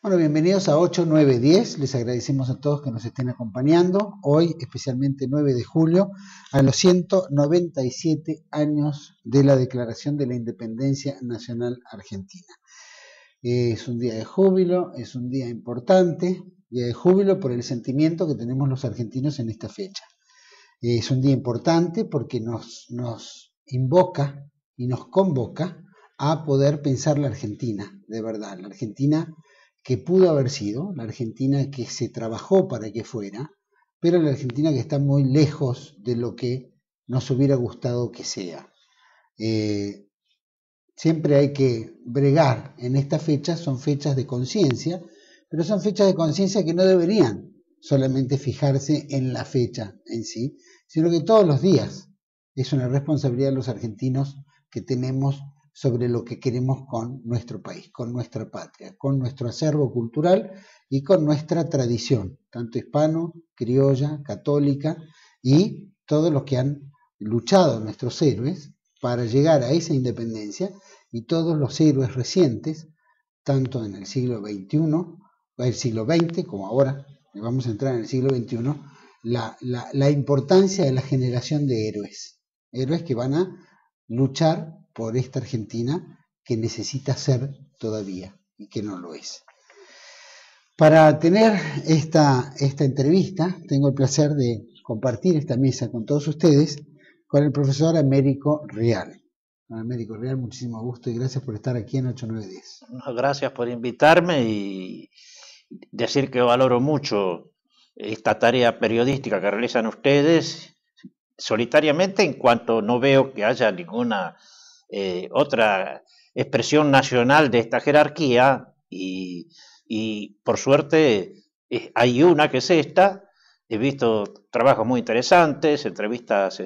Bueno, bienvenidos a 8, 9, 10. Les agradecemos a todos que nos estén acompañando. Hoy, especialmente 9 de julio, a los 197 años de la Declaración de la Independencia Nacional Argentina. Es un día de júbilo, es un día importante, día de júbilo por el sentimiento que tenemos los argentinos en esta fecha. Es un día importante porque nos invoca y nos convoca a poder pensar la Argentina, de verdad, la Argentina que pudo haber sido, la Argentina que se trabajó para que fuera, pero la Argentina que está muy lejos de lo que nos hubiera gustado que sea. Siempre hay que bregar en estas fechas, son fechas de conciencia, pero son fechas de conciencia que no deberían solamente fijarse en la fecha en sí, sino que todos los días es una responsabilidad de los argentinos que tenemos sobre lo que queremos con nuestro país, con nuestra patria, con nuestro acervo cultural y con nuestra tradición, tanto hispano, criolla, católica y todos los que han luchado, nuestros héroes, para llegar a esa independencia y todos los héroes recientes, tanto en el siglo XXI, el siglo XX, como ahora, vamos a entrar en el siglo XXI, la importancia de la generación de héroes, héroes que van a luchar por esta Argentina que necesita ser todavía y que no lo es. Para tener esta entrevista, tengo el placer de compartir esta mesa con todos ustedes con el profesor Américo Rial. Américo Rial, muchísimo gusto y gracias por estar aquí en 8910. Gracias por invitarme y decir que valoro mucho esta tarea periodística que realizan ustedes solitariamente, en cuanto no veo que haya ninguna otra expresión nacional de esta jerarquía y por suerte hay una que es esta. He visto trabajos muy interesantes, entrevistas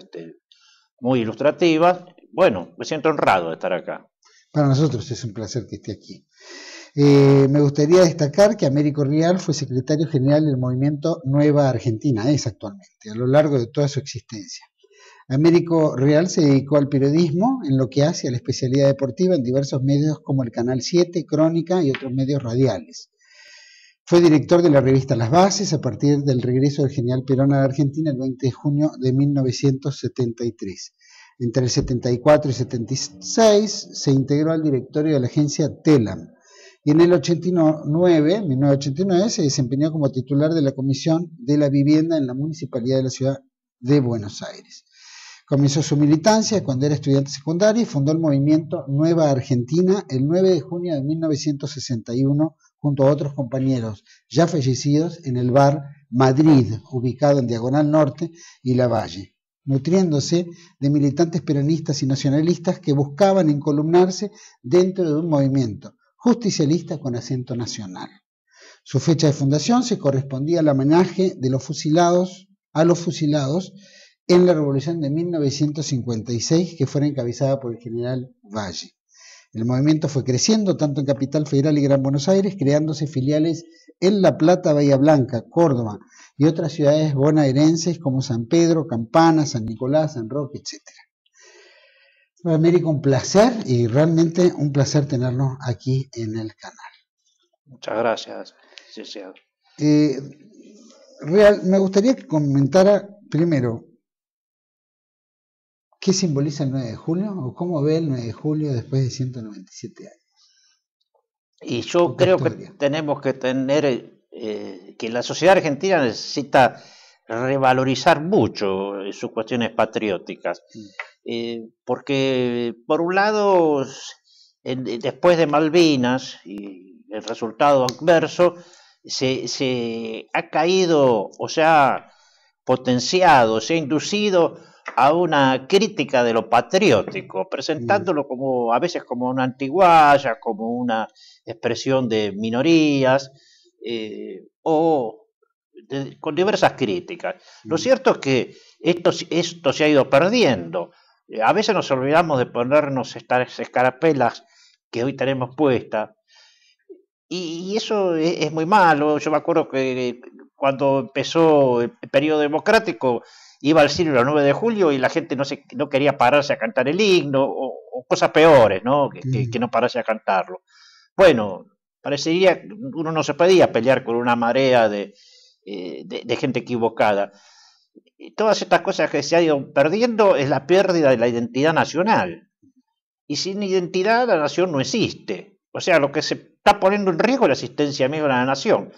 muy ilustrativas. Bueno, me siento honrado de estar acá. Para nosotros es un placer que esté aquí. Me gustaría destacar que Américo Rial fue secretario general del movimiento Nueva Argentina, es actualmente, a lo largo de toda su existencia. Américo Rial se dedicó al periodismo en lo que hace a la especialidad deportiva en diversos medios como el Canal 7, Crónica y otros medios radiales. Fue director de la revista Las Bases a partir del regreso del general Perón a la Argentina el 20 de junio de 1973. Entre el 74 y 76 se integró al directorio de la agencia Telam y en el 1989 se desempeñó como titular de la Comisión de la Vivienda en la Municipalidad de la Ciudad de Buenos Aires. Comenzó su militancia cuando era estudiante secundario y fundó el movimiento Nueva Argentina el 9 de junio de 1961 junto a otros compañeros ya fallecidos en el bar Madrid, ubicado en Diagonal Norte y Lavalle, nutriéndose de militantes peronistas y nacionalistas que buscaban encolumnarse dentro de un movimiento justicialista con acento nacional. Su fecha de fundación se correspondía al homenaje de los fusilados en la Revolución de 1956, que fue encabezada por el general Valle. El movimiento fue creciendo tanto en Capital Federal y Gran Buenos Aires, creándose filiales en La Plata, Bahía Blanca, Córdoba y otras ciudades bonaerenses como San Pedro, Campana, San Nicolás, San Roque, etc. Américo, un placer y realmente un placer tenernos aquí en el canal. Muchas gracias. Sí. Real, me gustaría que comentara primero ¿qué simboliza el 9 de julio o cómo ve el 9 de julio después de 197 años? Y yo creo que tenemos que tener, que la sociedad argentina necesita revalorizar mucho sus cuestiones patrióticas. Porque, por un lado, después de Malvinas y el resultado adverso, se ha caído, o se ha potenciado, se ha inducido a una crítica de lo patriótico, presentándolo como a veces como una antiguaya, como una expresión de minorías, con diversas críticas. Lo cierto es que esto se ha ido perdiendo. A veces nos olvidamos de ponernos estas escarapelas que hoy tenemos puestas, y eso es muy malo. Yo me acuerdo que cuando empezó el periodo democrático, iba al cine el 9 de julio y la gente no quería pararse a cantar el himno, o cosas peores, ¿no? Que no pararse a cantarlo. Bueno, Parecería que uno no se podía pelear con una marea de gente equivocada. Y todas estas cosas que se han ido perdiendo es la pérdida de la identidad nacional. Y sin identidad la nación no existe. O sea, lo que se está poniendo en riesgo es la existencia misma de la nación.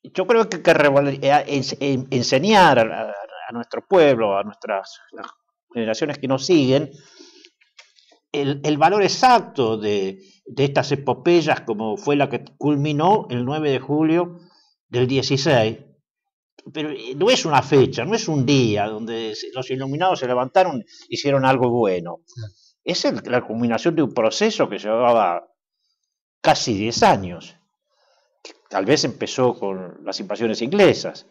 Yo creo que hay que enseñar a nuestro pueblo, a nuestras generaciones que nos siguen, el valor exacto de estas epopeyas como fue la que culminó el 9 de julio del 16. Pero no es una fecha, no es un día donde los iluminados se levantaron, hicieron algo bueno. Es la culminación de un proceso que llevaba casi 10 años. Tal vez empezó con las invasiones inglesas.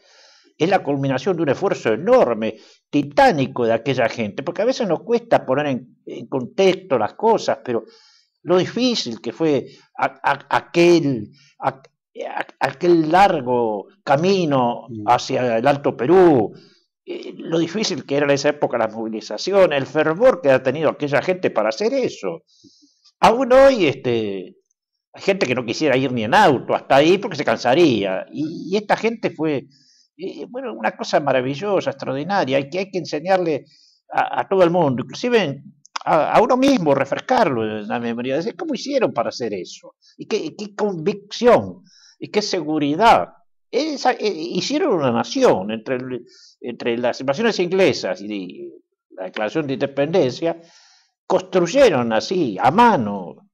Es la culminación de un esfuerzo enorme, titánico de aquella gente, porque a veces nos cuesta poner en contexto las cosas, pero lo difícil que fue aquel largo camino hacia el Alto Perú, lo difícil que era en esa época la movilización, el fervor que ha tenido aquella gente para hacer eso. Aún hoy hay gente que no quisiera ir ni en auto hasta ahí porque se cansaría, y esta gente fue bueno, una cosa maravillosa, extraordinaria, y que hay que enseñarle a todo el mundo, inclusive a uno mismo, refrescarlo en la memoria, decir cómo hicieron para hacer eso, y qué convicción, y qué seguridad. Hicieron una nación entre las invasiones inglesas y la declaración de independencia, construyeron así, a mano,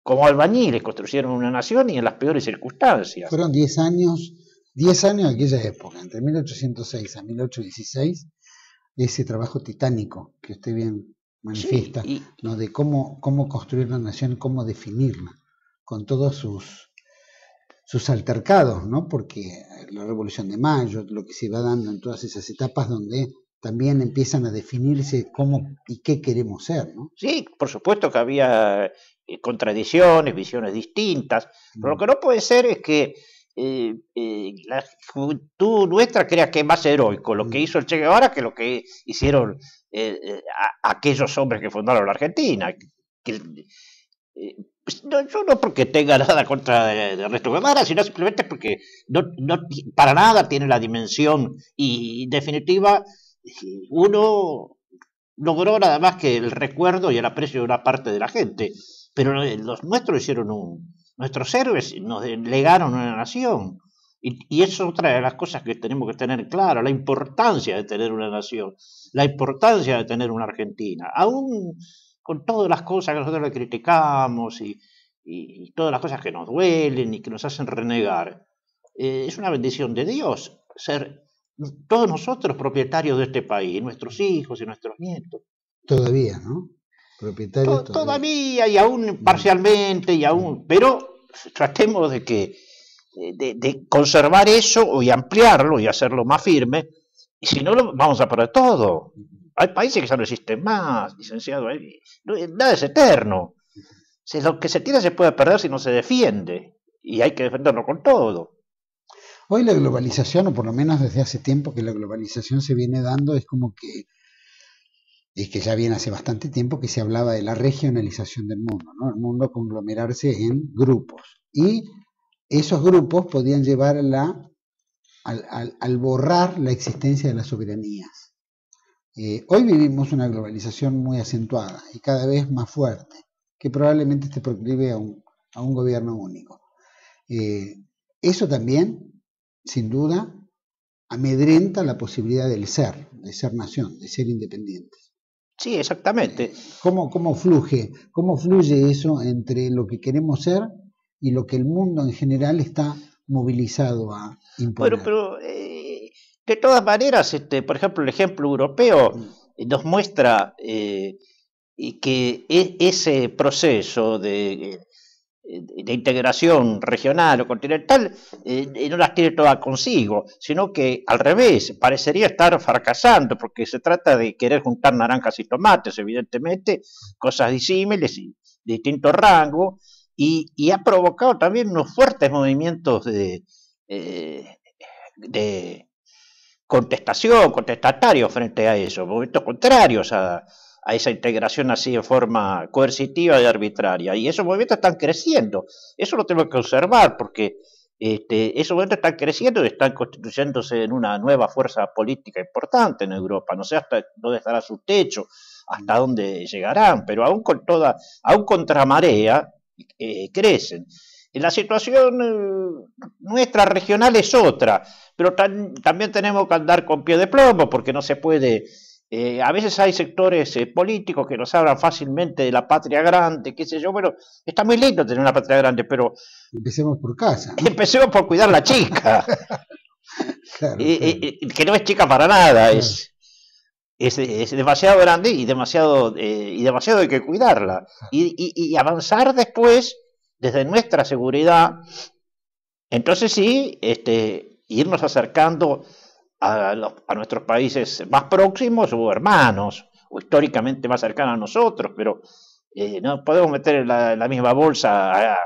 como albañiles, construyeron una nación y en las peores circunstancias. Fueron 10 años en aquella época, entre 1806 a 1816, ese trabajo titánico que usted bien manifiesta, sí, ¿no? De cómo construir la nación, cómo definirla, con todos sus altercados, ¿no? Porque la Revolución de Mayo, lo que se va dando en todas esas etapas donde también empiezan a definirse cómo y qué queremos ser, ¿no? Sí, por supuesto que había contradicciones, visiones distintas, pero lo que no puede ser es que la juventud nuestra crea que es más heroico lo que hizo el Che Guevara que lo que hicieron aquellos hombres que fundaron la Argentina. Yo no porque tenga nada contra de Ernesto Guevara, sino simplemente porque no para nada tiene la dimensión, y en definitiva uno logró nada más que el recuerdo y el aprecio de una parte de la gente, pero los nuestros hicieron nuestros héroes nos legaron una nación, y eso es otra de las cosas que tenemos que tener claro, la importancia de tener una nación, la importancia de tener una Argentina, aún con todas las cosas que nosotros le criticamos y todas las cosas que nos duelen y que nos hacen renegar. Es una bendición de Dios ser todos nosotros propietarios de este país, nuestros hijos y nuestros nietos. Todavía, ¿no? Propietarios todavía y aún parcialmente, pero tratemos de conservar eso y ampliarlo y hacerlo más firme, y si no, vamos a perder todo. Hay países que ya no existen más, licenciado, nada es eterno. Si lo que se tiene se puede perder si no se defiende, y hay que defenderlo con todo. Hoy la globalización, o por lo menos desde hace tiempo que la globalización se viene dando, es que ya viene hace bastante tiempo que se hablaba de la regionalización del mundo, ¿no? El mundo conglomerarse en grupos, y esos grupos podían llevar al borrar la existencia de las soberanías. Hoy vivimos una globalización muy acentuada y cada vez más fuerte, que probablemente te proclive a un gobierno único. Eso también, sin duda, amedrenta la posibilidad de ser nación, de ser independientes. Sí, exactamente. ¿Cómo fluye eso entre lo que queremos ser y lo que el mundo en general está movilizado a imponer? Bueno, pero de todas maneras, por ejemplo, el ejemplo europeo nos muestra que ese proceso de integración regional o continental no las tiene todas consigo, sino que al revés, parecería estar fracasando, porque se trata de querer juntar naranjas y tomates, evidentemente, cosas disímiles y de distinto rango, y ha provocado también unos fuertes movimientos de contestatario frente a eso, movimientos contrarios a a esa integración así de forma coercitiva y arbitraria. Y esos movimientos están creciendo. Eso lo tenemos que observar porque esos movimientos están creciendo y están constituyéndose en una nueva fuerza política importante en Europa. No sé hasta dónde estará su techo, hasta dónde llegarán, pero aún contramarea, crecen. La situación nuestra regional es otra, pero también tenemos que andar con pie de plomo porque no se puede. A veces hay sectores políticos que nos hablan fácilmente de la patria grande, qué sé yo. Bueno, está muy lindo tener una patria grande, pero empecemos por casa, ¿no? Empecemos por cuidar la chica. Claro, que no es chica para nada, claro. Es demasiado grande y demasiado hay que cuidarla. Y avanzar después desde nuestra seguridad. Entonces sí, irnos acercando a nuestros países más próximos o hermanos, o históricamente más cercanos a nosotros, pero no podemos meter en la misma bolsa a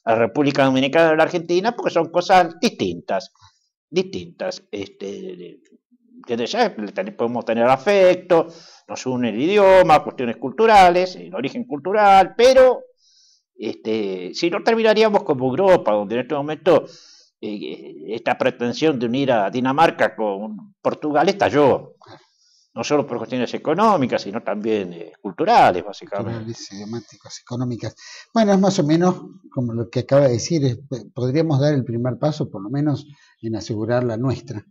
la República Dominicana y a la Argentina porque son cosas distintas. Desde ya podemos tener afecto, nos une el idioma, cuestiones culturales, el origen cultural, pero si no terminaríamos como Europa, donde en este momento esta pretensión de unir a Dinamarca con Portugal estalló, no solo por cuestiones económicas, sino también culturales, básicamente. Culturales, idiomáticas, económicas. Bueno, es más o menos como lo que acaba de decir, podríamos dar el primer paso, por lo menos, en asegurar la nuestra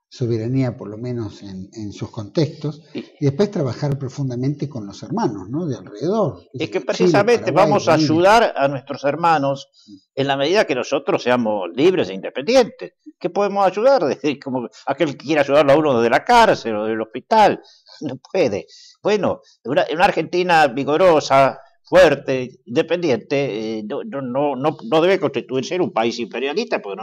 soberanía, por lo menos en sus contextos, y después trabajar profundamente con los hermanos, ¿no? De alrededor. Es que precisamente Chile, Paraguay, vamos a ayudar a nuestros hermanos en la medida que nosotros seamos libres e independientes. ¿Qué podemos ayudar? Como aquel que quiera ayudarlo a uno de la cárcel o del hospital, no puede. Bueno, una Argentina vigorosa, fuerte, independiente, no debe constituirse en un país imperialista, porque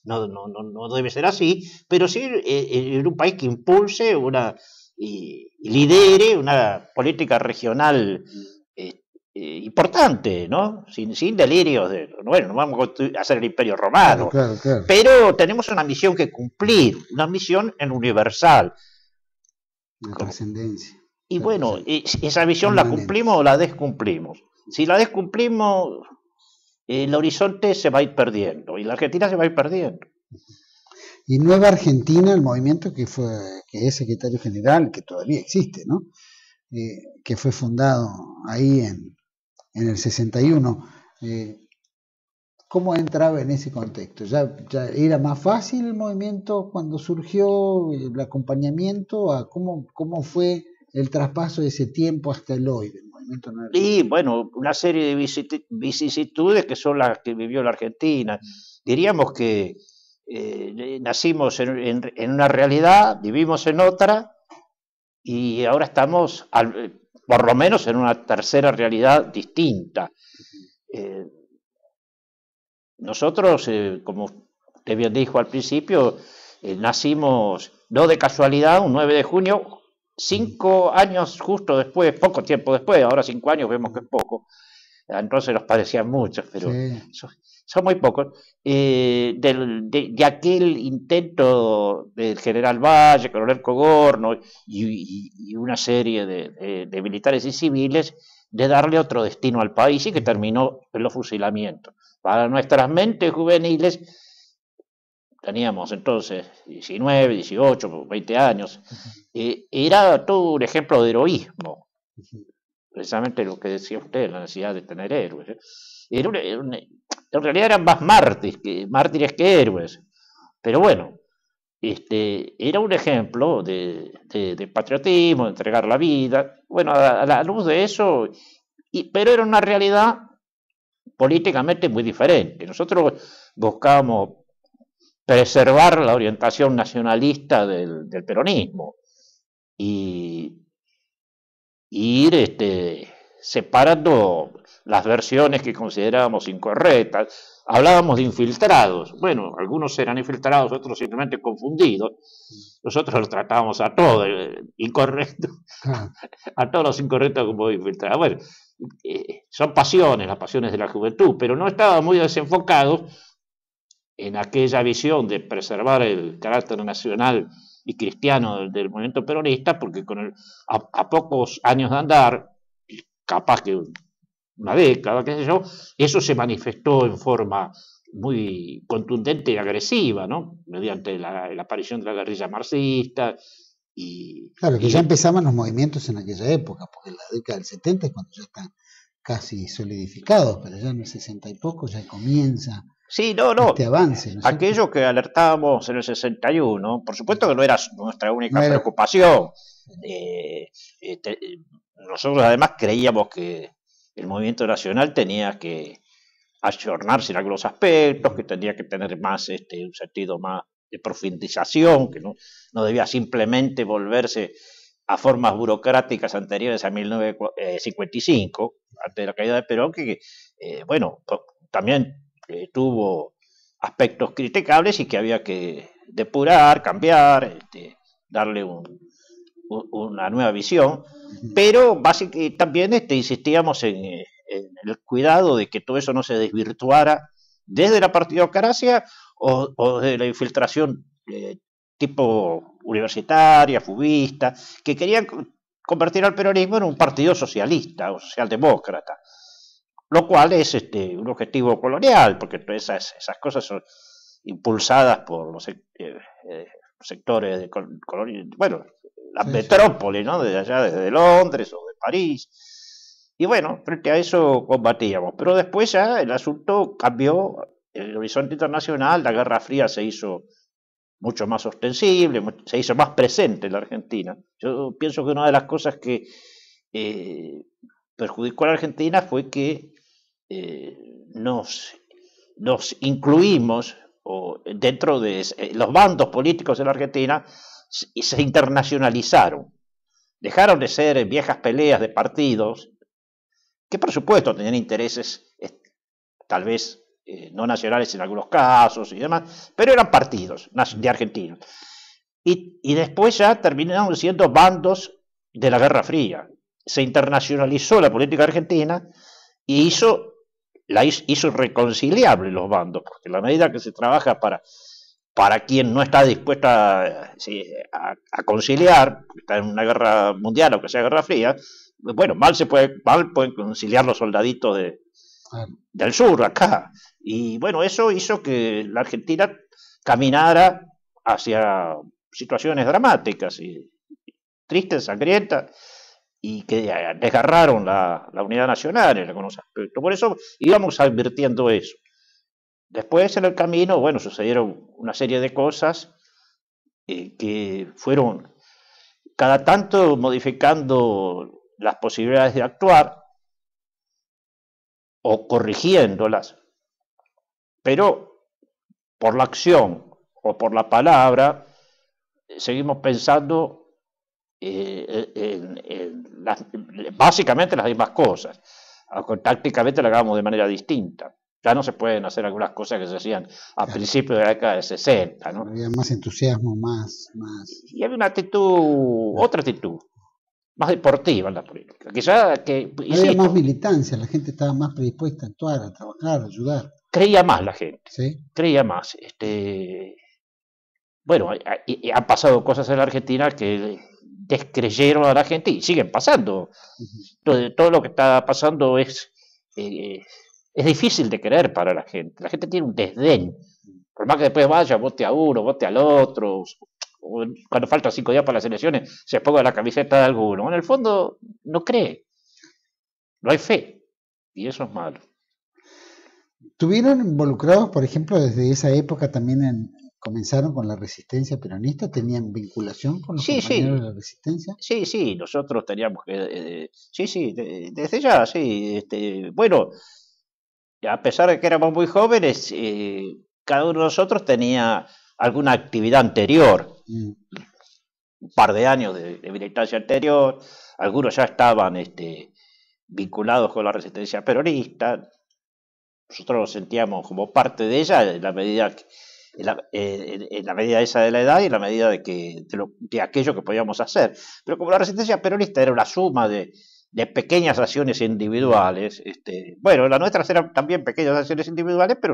no debe ser así, pero sí en un país que impulse y lidere una política regional importante, ¿no? Sin delirios bueno, no vamos a hacer el imperio romano, claro. Pero tenemos una misión que cumplir, una misión en universal. Una trascendencia. Y bueno, esa visión la cumplimos o la descumplimos. Si la descumplimos, el horizonte se va a ir perdiendo y la Argentina se va a ir perdiendo. Y Nueva Argentina, el movimiento que es secretario general, que todavía existe, ¿no? Que fue fundado ahí en el 61. ¿Cómo entraba en ese contexto? ¿Ya era más fácil el movimiento cuando surgió, el acompañamiento? ¿Cómo fue el traspaso de ese tiempo hasta el hoy del movimiento nuevo? Y bueno, una serie de vicisitudes que son las que vivió la Argentina. Diríamos que nacimos en una realidad, vivimos en otra, y ahora estamos, por lo menos, en una tercera realidad distinta. Nosotros, como usted bien dijo al principio, nacimos no de casualidad, un 9 de junio, 5 años justo después, poco tiempo después, ahora 5 años vemos que es poco, entonces nos parecían muchos, pero sí. son muy pocos, de aquel intento del general Valle, coronel Cogorno y una serie de militares y civiles de darle otro destino al país y que terminó en los fusilamientos. Para nuestras mentes juveniles, teníamos entonces 19, 18, 20 años, era todo un ejemplo de heroísmo, precisamente lo que decía usted, la necesidad de tener héroes. En realidad eran más mártires que héroes, pero bueno, era un ejemplo de patriotismo, de entregar la vida, bueno, a la luz de eso, pero era una realidad políticamente muy diferente. Nosotros buscábamos preservar la orientación nacionalista del peronismo y ir separando las versiones que considerábamos incorrectas. Hablábamos de infiltrados. Bueno, algunos eran infiltrados, otros simplemente confundidos. Nosotros los tratábamos a todos incorrectos, a todos los incorrectos como infiltrados. Bueno, son pasiones, las pasiones de la juventud, pero no estaban muy desenfocados en aquella visión de preservar el carácter nacional y cristiano del movimiento peronista, porque a pocos años de andar, capaz que una década, qué sé yo, eso se manifestó en forma muy contundente y agresiva, ¿no? Mediante la aparición de la guerrilla marxista Claro, que ya empezaban los movimientos en aquella época, porque en la década del 70 es cuando ya están casi solidificados, pero ya en el 60 y poco ya comienza sí, no, este avance. ¿No es aquello cierto? que alertábamos en el 61, por supuesto que no era nuestra única No era, preocupación. Eh, Nosotros además creíamos que el movimiento nacional tenía que ayornarse en algunos aspectos, que tendría que tener más un sentido más de profundización, que no debía simplemente volverse a formas burocráticas anteriores a 1955, antes de la caída de Perón, que bueno, también tuvo aspectos criticables y que había que depurar, cambiar, darle una nueva visión, pero básicamente también insistíamos en el cuidado de que todo eso no se desvirtuara desde la partidocracia o de la infiltración tipo universitaria, fubista, que querían convertir al peronismo en un partido socialista o socialdemócrata, lo cual es un objetivo colonial, porque todas esas cosas son impulsadas por los sectores de bueno, las metrópolis, ¿no? Desde allá, desde Londres o de París. Y bueno, frente a eso combatíamos. Pero después ya el asunto cambió, el horizonte internacional, la Guerra Fría se hizo mucho más ostensible, se hizo más presente en la Argentina. Yo pienso que una de las cosas que perjudicó a la Argentina fue que nos incluimos dentro de los bandos políticos de la Argentina y se internacionalizaron. Dejaron de ser viejas peleas de partidos que por supuesto tenían intereses tal vez no nacionales en algunos casos y demás, pero eran partidos de argentinos. Y después ya terminaron siendo bandos de la Guerra Fría. Se internacionalizó la política argentina y hizo irreconciliable los bandos, porque la medida que se trabaja para quien no está dispuesto a conciliar, está en una guerra mundial o que sea guerra fría, bueno, mal pueden conciliar los soldaditos del sur acá. Y bueno, eso hizo que la Argentina caminara hacia situaciones dramáticas y tristes, sangrientas, y que desgarraron la unidad nacional en algunos aspectos. Por eso íbamos advirtiendo eso. Después en el camino, bueno, sucedieron una serie de cosas que fueron cada tanto modificando las posibilidades de actuar o corrigiéndolas, pero por la acción o por la palabra seguimos pensando básicamente las mismas cosas, aunque tácticamente lo hagamos de manera distinta. Ya no se pueden hacer algunas cosas que se hacían a principios de la década de 60, ¿no? Había más entusiasmo, más... Y había una actitud, otra actitud, más deportiva en la política. Había más militancia, la gente estaba más predispuesta a actuar, a trabajar, a ayudar. Creía más la gente, ¿Sí? Creía más. Bueno, han pasado cosas en la Argentina que descreyeron a la gente y siguen pasando. Todo lo que está pasando es difícil de creer para la gente. La gente tiene un desdén. Por más que después vaya, vote a uno, vote al otro, o cuando faltan 5 días para las elecciones, se ponga la camiseta de alguno. En el fondo, no cree. No hay fe. Y eso es malo. ¿Tuvieron involucrados, por ejemplo, desde esa época también comenzaron con la resistencia peronista? ¿Tenían vinculación con los compañeros de la resistencia? Sí, nosotros teníamos que... desde ya, sí. Bueno, a pesar de que éramos muy jóvenes, cada uno de nosotros tenía alguna actividad anterior. Un par de años de militancia anterior. Algunos ya estaban vinculados con la resistencia peronista. Nosotros nos sentíamos como parte de ella en la medida esa de la edad y en la medida de aquello que podíamos hacer. Pero como la resistencia peronista era una suma de pequeñas acciones individuales, bueno, las nuestras eran también pequeñas acciones individuales, pero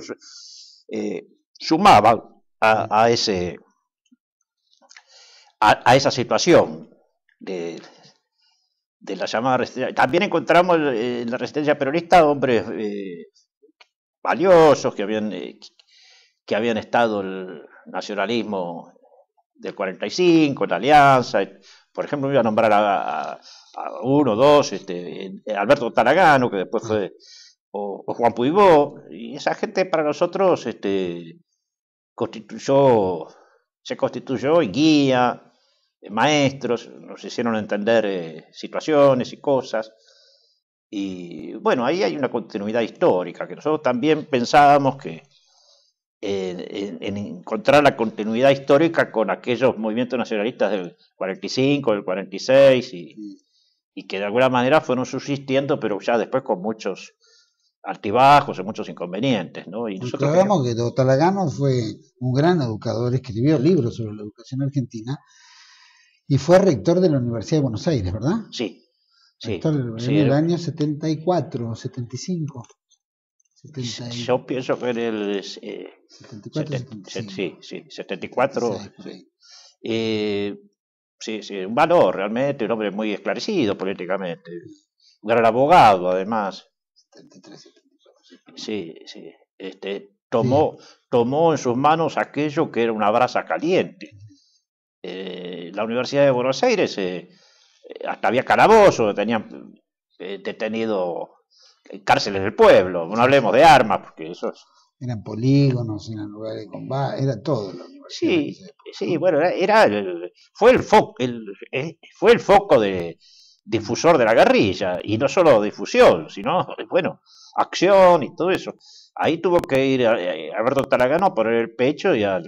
sumaban a a esa situación de la llamada resistencia. También encontramos en la resistencia peronista hombres valiosos que habían estado el nacionalismo del 45, la Alianza. Por ejemplo, me iba a nombrar a uno, dos, Alberto Talagano, que después fue, o Juan Puigó, y esa gente para nosotros se constituyó en guía, maestros, nos hicieron entender situaciones y cosas. Y bueno, ahí hay una continuidad histórica, que nosotros también pensábamos que en encontrar la continuidad histórica con aquellos movimientos nacionalistas del 45, del 46, y que de alguna manera fueron subsistiendo, pero ya después con muchos altibajos y muchos inconvenientes, ¿no? Y nosotros recordamos que Talagano fue un gran educador, escribió libros sobre la educación argentina y fue rector de la Universidad de Buenos Aires, ¿verdad? Sí. Rector en el año 74, 75. Yo pienso que en el 74, 74. Sí, un valor realmente, un hombre muy esclarecido políticamente, un gran abogado además. 73, 74. Sí. Tomó en sus manos aquello que era una brasa caliente. La Universidad de Buenos Aires, hasta había calabozos, tenían detenido cárceles del pueblo, no hablemos de armas, porque eso eran polígonos, eran lugares de combate, era todo la universidad. Sí, bueno, fue el foco de difusor de la guerrilla, y no solo difusión, sino, bueno, acción y todo eso. Ahí tuvo que ir Alberto Talagano a poner el pecho y a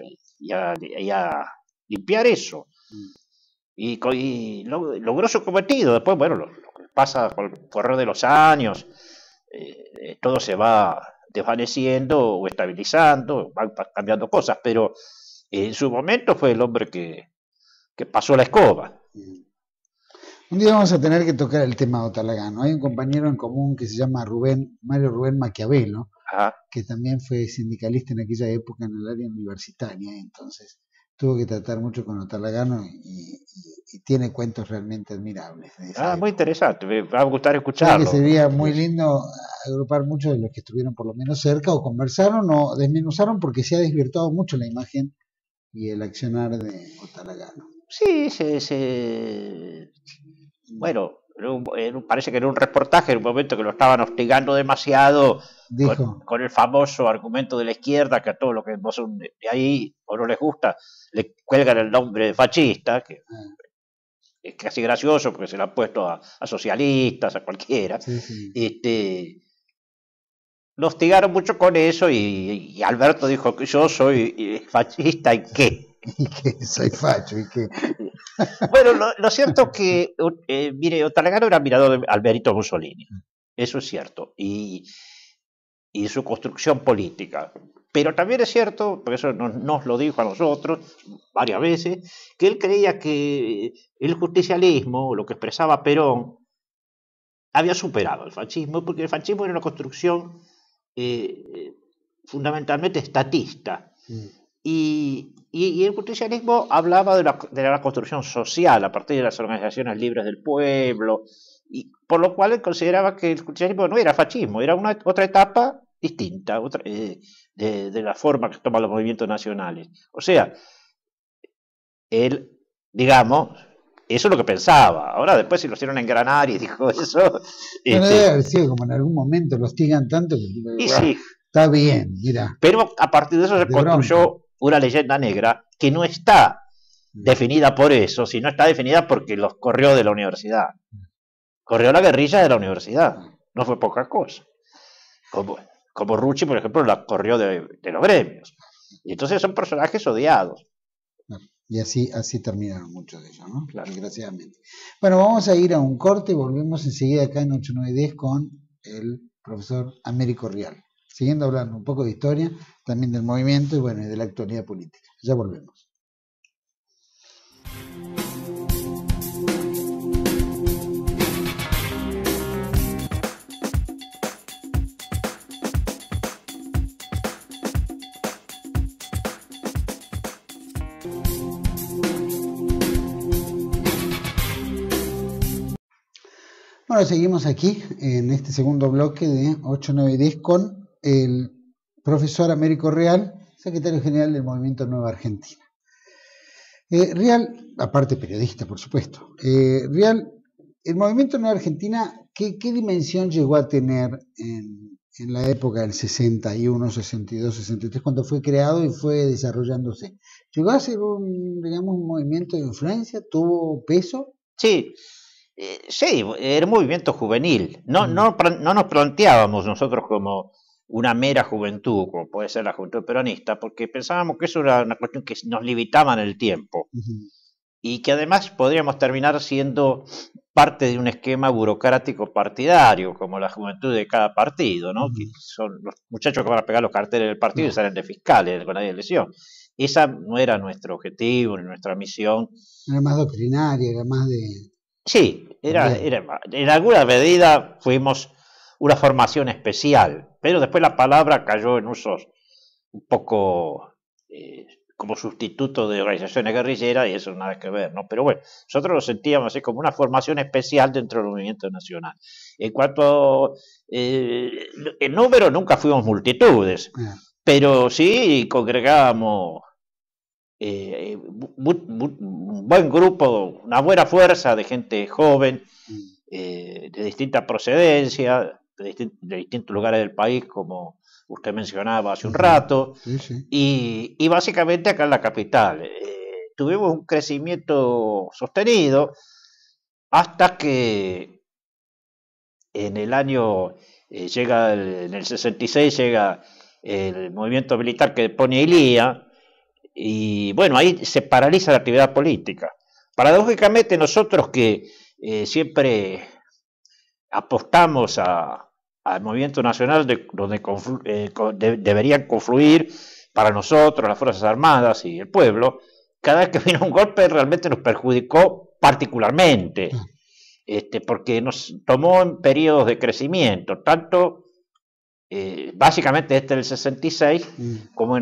limpiar eso. Y logró su cometido. Después, bueno, lo que pasa con el correr de los años, todo se va desvaneciendo o estabilizando, van cambiando cosas, pero en su momento fue el hombre que pasó la escoba. Un día vamos a tener que tocar el tema de Talagano. Hay un compañero en común que se llama Mario Rubén Maquiavelo, que también fue sindicalista en aquella época en el área universitaria, entonces tuvo que tratar mucho con Talagano y tiene cuentos realmente admirables. Muy interesante, me va a gustar escucharlo. Que sería muy lindo agrupar muchos de los que estuvieron por lo menos cerca o conversaron o desmenuzaron, porque se ha desvirtuado mucho la imagen y el accionar de Talagano. Sí, bueno, parece que en un reportaje, en un momento que lo estaban hostigando demasiado, con el famoso argumento de la izquierda, que a todo lo que no son de ahí o no les gusta, le cuelgan el nombre de fascista, que es casi gracioso porque se lo han puesto a socialistas, a cualquiera. Sí. Lo hostigaron mucho con eso y Alberto dijo que yo soy fascista y qué. ¿Y qué? Soy facho y qué. Bueno, lo cierto es que, mire, Talagano era admirador de Alberto Mussolini, eso es cierto, y su construcción política. Pero también es cierto, porque eso nos lo dijo a nosotros varias veces, que él creía que el justicialismo, lo que expresaba Perón, había superado el fascismo, porque el fascismo era una construcción fundamentalmente estatista. Y el justicialismo hablaba de la construcción social a partir de las organizaciones libres del pueblo, y por lo cual él consideraba que el justicialismo no era fascismo, era otra etapa distinta de la forma que toman los movimientos nacionales. O sea, él, digamos, eso es lo que pensaba. Ahora después se lo hicieron engranar y dijo eso. Bueno, debe haber sido como en algún momento lo hostigan tanto que sí. Está bien, mira. Pero a partir de eso se construyó una leyenda negra que no está definida por eso, sino está definida porque los corrió de la universidad. Corrió la guerrilla de la universidad. No fue poca cosa. Como Rucci, por ejemplo, la corrió de los gremios. Y entonces son personajes odiados. Y así terminaron muchos de ellos, ¿no? Claro. Desgraciadamente. Bueno, vamos a ir a un corte y volvemos enseguida acá en 8910 con el profesor Américo Rial. Siguiendo hablando un poco de historia, también del movimiento y bueno, y de la actualidad política. Ya volvemos. Bueno, seguimos aquí en este segundo bloque de 8, 9 y 10 con el profesor Américo Real, secretario general del Movimiento Nueva Argentina. Real, aparte periodista, por supuesto. Real, el Movimiento Nueva Argentina, ¿qué dimensión llegó a tener en la época del 61, 62, 63, cuando fue creado y fue desarrollándose? ¿Llegó a ser digamos, un movimiento de influencia? ¿Tuvo peso? Sí, sí, era un movimiento juvenil. No nos planteábamos nosotros como una mera juventud, como puede ser la juventud peronista, porque pensábamos que eso era una cuestión que nos limitaba en el tiempo y que además podríamos terminar siendo parte de un esquema burocrático partidario, como la juventud de cada partido, ¿no? Que son los muchachos que van a pegar los carteles del partido y salen de fiscales con la elección. Esa no era nuestro objetivo, ni nuestra misión. Era más doctrinaria, era más de... Sí, en alguna medida fuimos una formación especial, pero después la palabra cayó en usos un poco como sustituto de organizaciones guerrilleras y eso nada que ver, ¿no? Pero bueno, nosotros lo sentíamos así como una formación especial dentro del movimiento nacional. En cuanto en número nunca fuimos multitudes, pero sí congregábamos un buen grupo, una buena fuerza de gente joven, de distinta procedencia, de distintos lugares del país, como usted mencionaba hace un rato, y básicamente acá en la capital. Tuvimos un crecimiento sostenido hasta que en el año en el 66 llega el movimiento militar que pone Ilía, y bueno, ahí se paraliza la actividad política. Paradójicamente nosotros que siempre apostamos al movimiento nacional donde deberían confluir para nosotros las Fuerzas Armadas y el pueblo, cada vez que vino un golpe realmente nos perjudicó particularmente, porque nos tomó en periodos de crecimiento, tanto básicamente este es el 66, como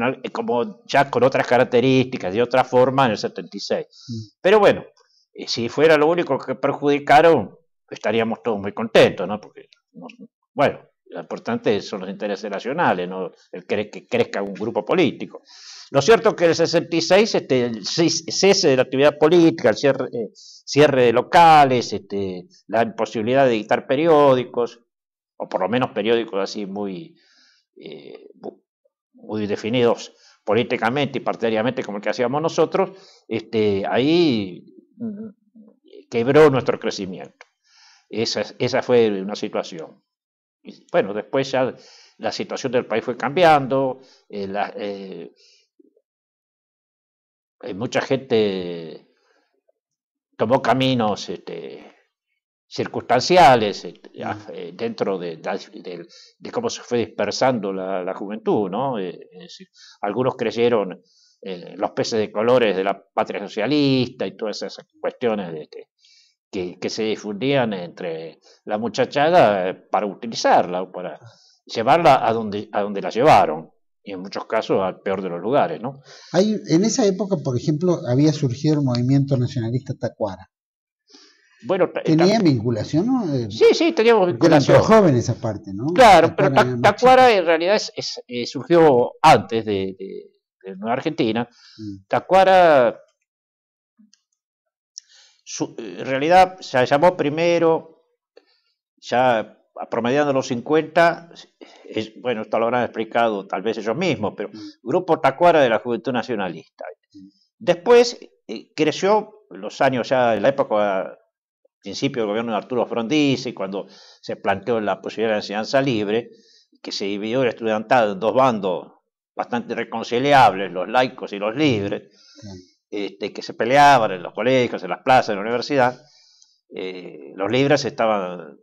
ya con otras características, de otra forma en el 76. Pero bueno, si fuera lo único que perjudicaron, estaríamos todos muy contentos, ¿no? Porque, bueno, lo importante son los intereses nacionales, no el que crezca un grupo político. Lo cierto es que el 66, el cese de la actividad política, el cierre de locales, la imposibilidad de dictar periódicos, o por lo menos periódicos así muy definidos políticamente y partidariamente como el que hacíamos nosotros, ahí quebró nuestro crecimiento. Esa fue una situación. Y bueno, después ya la situación del país fue cambiando, mucha gente tomó caminos circunstanciales dentro de cómo se fue dispersando la juventud, ¿no? Es decir, algunos creyeron los peces de colores de la patria socialista y todas esas cuestiones que se difundían entre la muchachada para utilizarla, para llevarla a donde la llevaron, y en muchos casos al peor de los lugares, ¿no? En esa época, por ejemplo, había surgido el movimiento nacionalista Tacuara. Bueno, ¿tenía vinculación, no? Sí, teníamos vinculación. Eran jóvenes aparte, ¿no? Claro, pero Tacuara en realidad surgió antes de Nueva Argentina. Tacuara en realidad se llamó primero, ya promediando los 50, bueno, esto lo habrán explicado tal vez ellos mismos, pero Grupo Tacuara de la Juventud Nacionalista. Después creció los años ya en la época principio del gobierno de Arturo Frondizi, cuando se planteó la posibilidad de la enseñanza libre, que se dividió el estudiantado en dos bandos bastante reconciliables, los laicos y los libres, que se peleaban en los colegios, en las plazas, en la universidad. Los libres estaban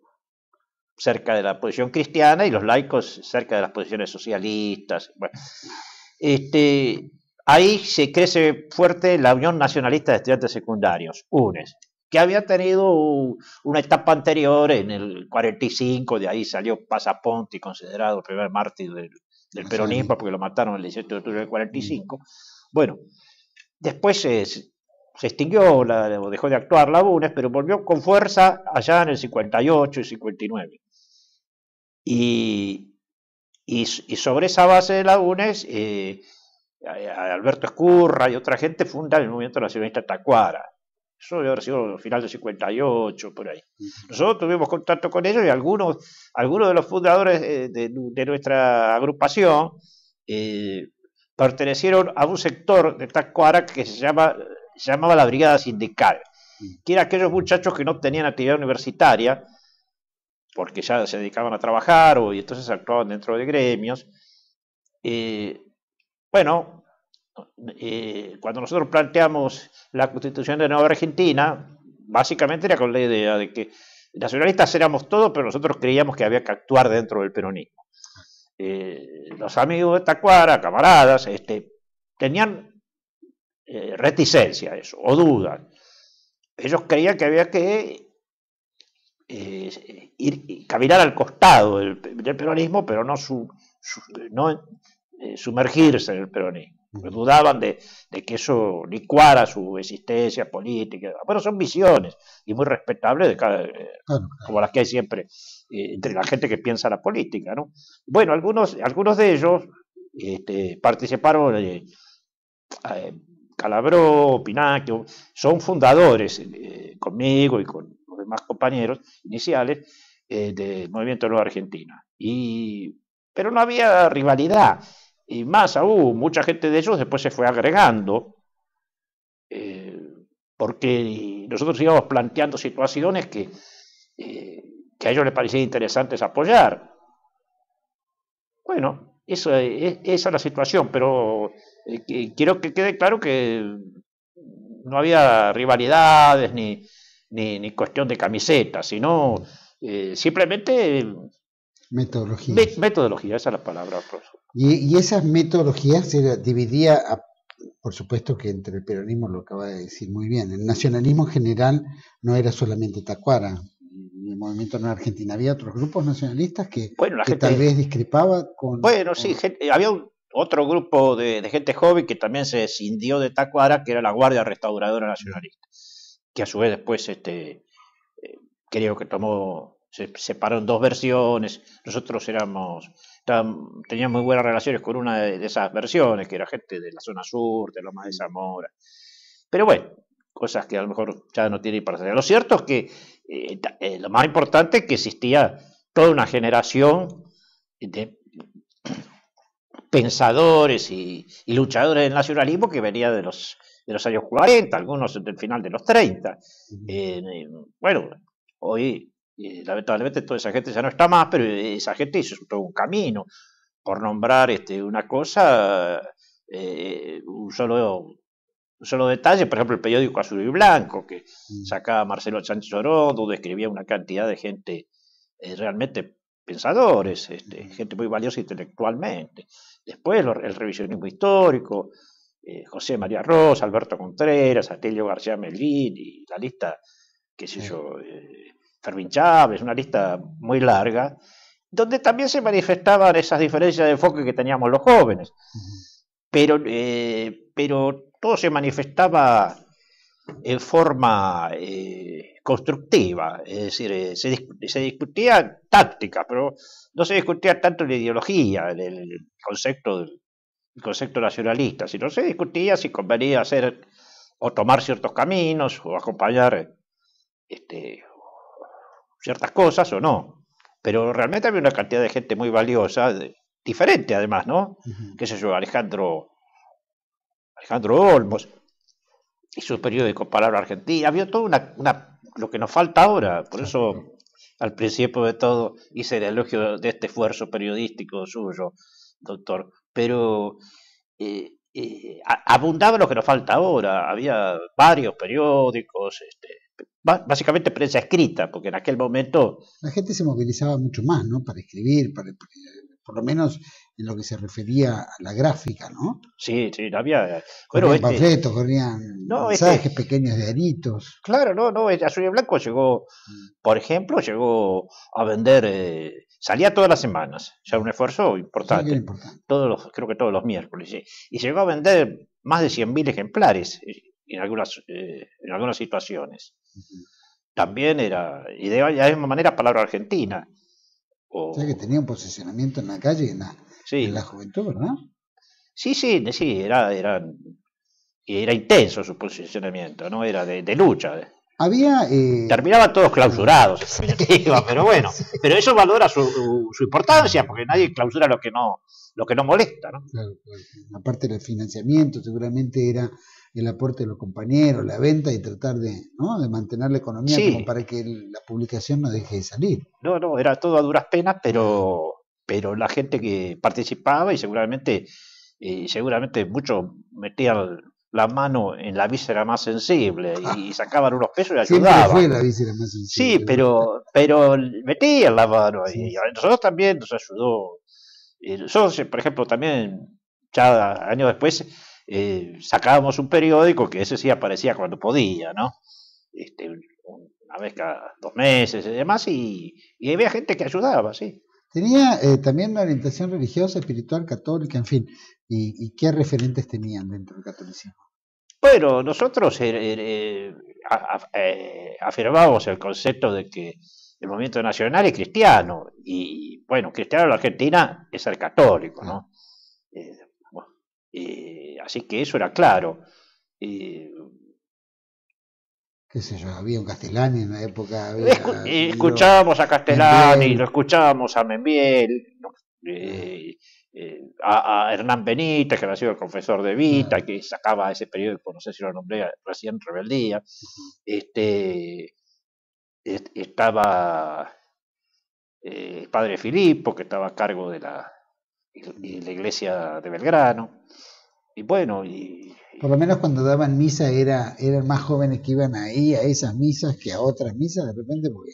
cerca de la posición cristiana y los laicos cerca de las posiciones socialistas. Bueno, ahí se crece fuerte la Unión Nacionalista de Estudiantes Secundarios, UNES, que había tenido una etapa anterior en el 45, de ahí salió Pasaponti, considerado el primer mártir del peronismo, porque lo mataron el 18 de octubre del 45. Bueno, después se extinguió, o dejó de actuar la UNES, pero volvió con fuerza allá en el 58 y 59. Y sobre esa base de la UNES, Alberto Escurra y otra gente fundan el movimiento nacionalista Tacuara. Eso debe haber sido al final del 58, por ahí. Nosotros tuvimos contacto con ellos y algunos de los fundadores de nuestra agrupación pertenecieron a un sector de Tacuara que se llamaba la Brigada Sindical, que eran aquellos muchachos que no tenían actividad universitaria, porque ya se dedicaban a trabajar y entonces actuaban dentro de gremios. Bueno, cuando nosotros planteamos la Constitución de Nueva Argentina, básicamente era con la idea de que nacionalistas éramos todos, pero nosotros creíamos que había que actuar dentro del peronismo. Los amigos de Tacuara, camaradas, tenían reticencia a eso, o dudas. Ellos creían que había que caminar al costado del peronismo, pero no sumergirse en el peronismo. Porque dudaban de que eso licuara su existencia política. Bueno, son visiones y muy respetables como las que hay siempre entre la gente que piensa la política, ¿no? Bueno, algunos de ellos participaron, Calabró, Pinacchio, son fundadores conmigo y con los demás compañeros iniciales del Movimiento Nueva Argentina. Pero no había rivalidad. Y más aún, mucha gente de ellos después se fue agregando, porque nosotros íbamos planteando situaciones que a ellos les parecía interesantes apoyar. Bueno, esa es la situación, pero quiero que quede claro que no había rivalidades ni cuestión de camisetas, sino simplemente metodología. Metodología, esa es la palabra, profesor. Y esas metodologías se dividía, por supuesto que entre el peronismo, lo acaba de decir muy bien, el nacionalismo en general no era solamente Tacuara, el movimiento Nueva Argentina, había otros grupos nacionalistas que tal vez discrepaba con... Bueno, sí, había otro grupo de gente joven que también se escindió de Tacuara, que era la Guardia Restauradora Nacionalista, que a su vez después creo que se separó en dos versiones. Nosotros teníamos muy buenas relaciones con una de esas versiones, que era gente de la zona sur, de Lomas de Zamora. Pero bueno, cosas que a lo mejor ya no tienen importancia. Lo cierto es que lo más importante es que existía toda una generación de pensadores y luchadores del nacionalismo que venía de los años 40, algunos del final de los 30. Bueno, hoy lamentablemente toda esa gente ya no está más, pero esa gente hizo todo un camino. Por nombrar una cosa, un solo detalle, por ejemplo, el periódico Azul y Blanco, que sacaba Marcelo Sánchez Orón, donde escribía una cantidad de gente realmente pensadores, gente muy valiosa intelectualmente. Después el revisionismo histórico, José María Rosa, Alberto Contreras, Atilio García Mellini, la lista, qué sé yo, Fermín Chávez, una lista muy larga, donde también se manifestaban esas diferencias de enfoque que teníamos los jóvenes. Pero todo se manifestaba en forma constructiva, es decir, se discutía táctica, pero no se discutía tanto la ideología, el concepto nacionalista, sino se discutía si convenía hacer o tomar ciertos caminos o acompañar ciertas cosas o no. Pero realmente había una cantidad de gente muy valiosa, diferente además, ¿no? Qué sé yo, Alejandro Olmos y su periódico Palabra Argentina. Había toda lo que nos falta ahora. Por eso, al principio de todo, hice el elogio de este esfuerzo periodístico suyo, doctor. Pero abundaba lo que nos falta ahora. Había varios periódicos, básicamente prensa escrita, porque en aquel momento... La gente se movilizaba mucho más, ¿no? Para escribir, por lo menos en lo que se refería a la gráfica, ¿no? Sí, había... Corrían panfletos, corrían mensajes, pequeños diaritos. Claro, Azul y Blanco por ejemplo, llegó a vender... salía todas las semanas, ya un esfuerzo importante. Sí, creo que todos los miércoles, sí. Y llegó a vender más de 100.000 ejemplares. en algunas situaciones. También era, y de la misma manera, palabra argentina. O sea que tenía un posicionamiento en la calle y en la juventud, ¿verdad? Sí, era intenso su posicionamiento, ¿no? Era de lucha. Terminaban todos clausurados, en definitiva, pero bueno, pero eso valora su importancia, porque nadie clausura lo que no molesta, ¿no? Claro. Aparte del financiamiento, seguramente era el aporte de los compañeros, la venta y tratar de mantener la economía como para que la publicación no deje de salir. No, era todo a duras penas, pero la gente que participaba y seguramente muchos metían la mano en la víscera más sensible y sacaban unos pesos y ayudaban. Siempre fue la víscera más sensible. Sí, pero metían la mano y a nosotros también nos ayudó. Nosotros, por ejemplo, también ya años después sacábamos un periódico que ese sí aparecía cuando podía, ¿no? Una vez cada 2 meses y demás, y había gente que ayudaba, sí. Tenía también una orientación religiosa, espiritual, católica, en fin. ¿Y qué referentes tenían dentro del catolicismo? Bueno, nosotros afirmábamos el concepto de que el movimiento nacional es cristiano, y bueno, cristiano en la Argentina es ser católico, ¿no? Así que eso era claro. Qué sé yo, había un Castellani en la época. Escuchábamos a Castellani, lo escuchábamos a Membiel, a Hernán Benítez, que había sido el confesor de Evita, que sacaba ese periódico, no sé si lo nombré recién, Rebeldía. Estaba el padre Filippo, que estaba a cargo de la iglesia de Belgrano. Y bueno, por lo menos cuando daban misa eran más jóvenes que iban ahí a esas misas que a otras misas, de repente, porque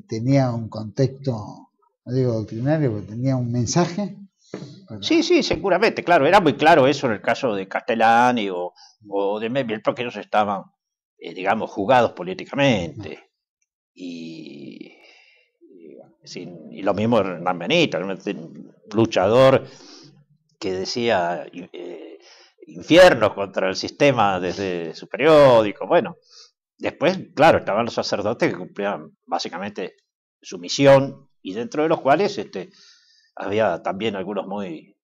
tenía un contexto, no digo doctrinario, porque tenía un mensaje. Sí, seguramente, claro, era muy claro eso en el caso de Castellani o de Membiel, porque ellos estaban, digamos, jugados políticamente. Y lo mismo Hernán Benítez, un luchador que decía infierno contra el sistema desde su periódico. Bueno, después, claro, estaban los sacerdotes que cumplían básicamente su misión, y dentro de los cuales había también algunos muy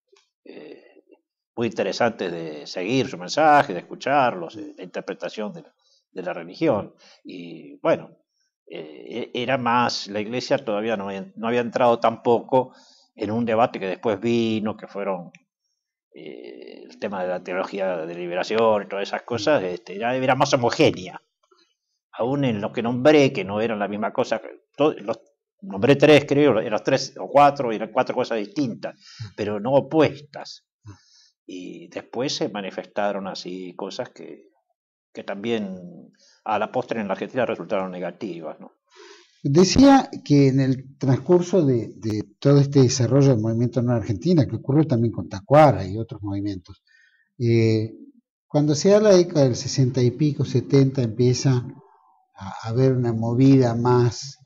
interesantes de seguir su mensaje, de escucharlos, la interpretación de la religión. Y bueno, era más, la iglesia todavía no había entrado tampoco en un debate que después vino, que fueron el tema de la teología de liberación y todas esas cosas. Era más homogénea, aún en lo que nombré, que no eran la misma cosa. Nombré 3, creo, eran 3 o 4, y eran 4 cosas distintas, pero no opuestas. Y después se manifestaron así cosas que también a la postre en la Argentina resultaron negativas, ¿no? Decía que en el transcurso de todo este desarrollo del movimiento en Argentina, que ocurrió también con Tacuara y otros movimientos, cuando se da la década del 60 y pico, 70, empieza a haber una movida más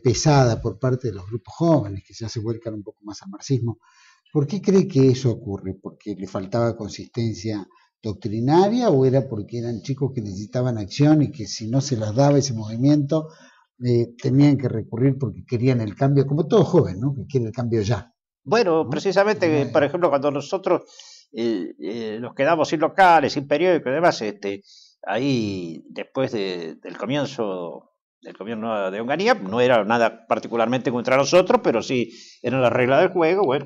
pesada por parte de los grupos jóvenes, que ya se vuelcan un poco más al marxismo. ¿Por qué cree que eso ocurre? ¿Porque le faltaba consistencia doctrinaria o era porque eran chicos que necesitaban acción y que si no se las daba ese movimiento tenían que recurrir porque querían el cambio, como todo joven, ¿no? Que quiere el cambio ya? Bueno, ¿no? Precisamente, por ejemplo, cuando nosotros nos quedamos sin locales, sin periódicos y demás, ahí después del comienzo del gobierno de Onganía, no era nada particularmente contra nosotros, pero sí era la regla del juego. Bueno,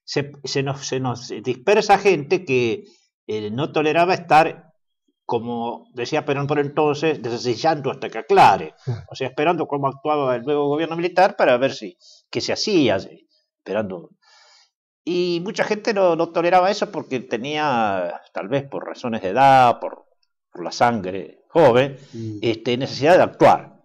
se nos dispersa gente que no toleraba estar, como decía Perón por entonces, desasillando hasta que aclare, o sea, esperando cómo actuaba el nuevo gobierno militar para ver qué se hacía, esperando. Y mucha gente no toleraba eso porque tenía, tal vez por razones de edad, por la sangre joven, necesidad de actuar.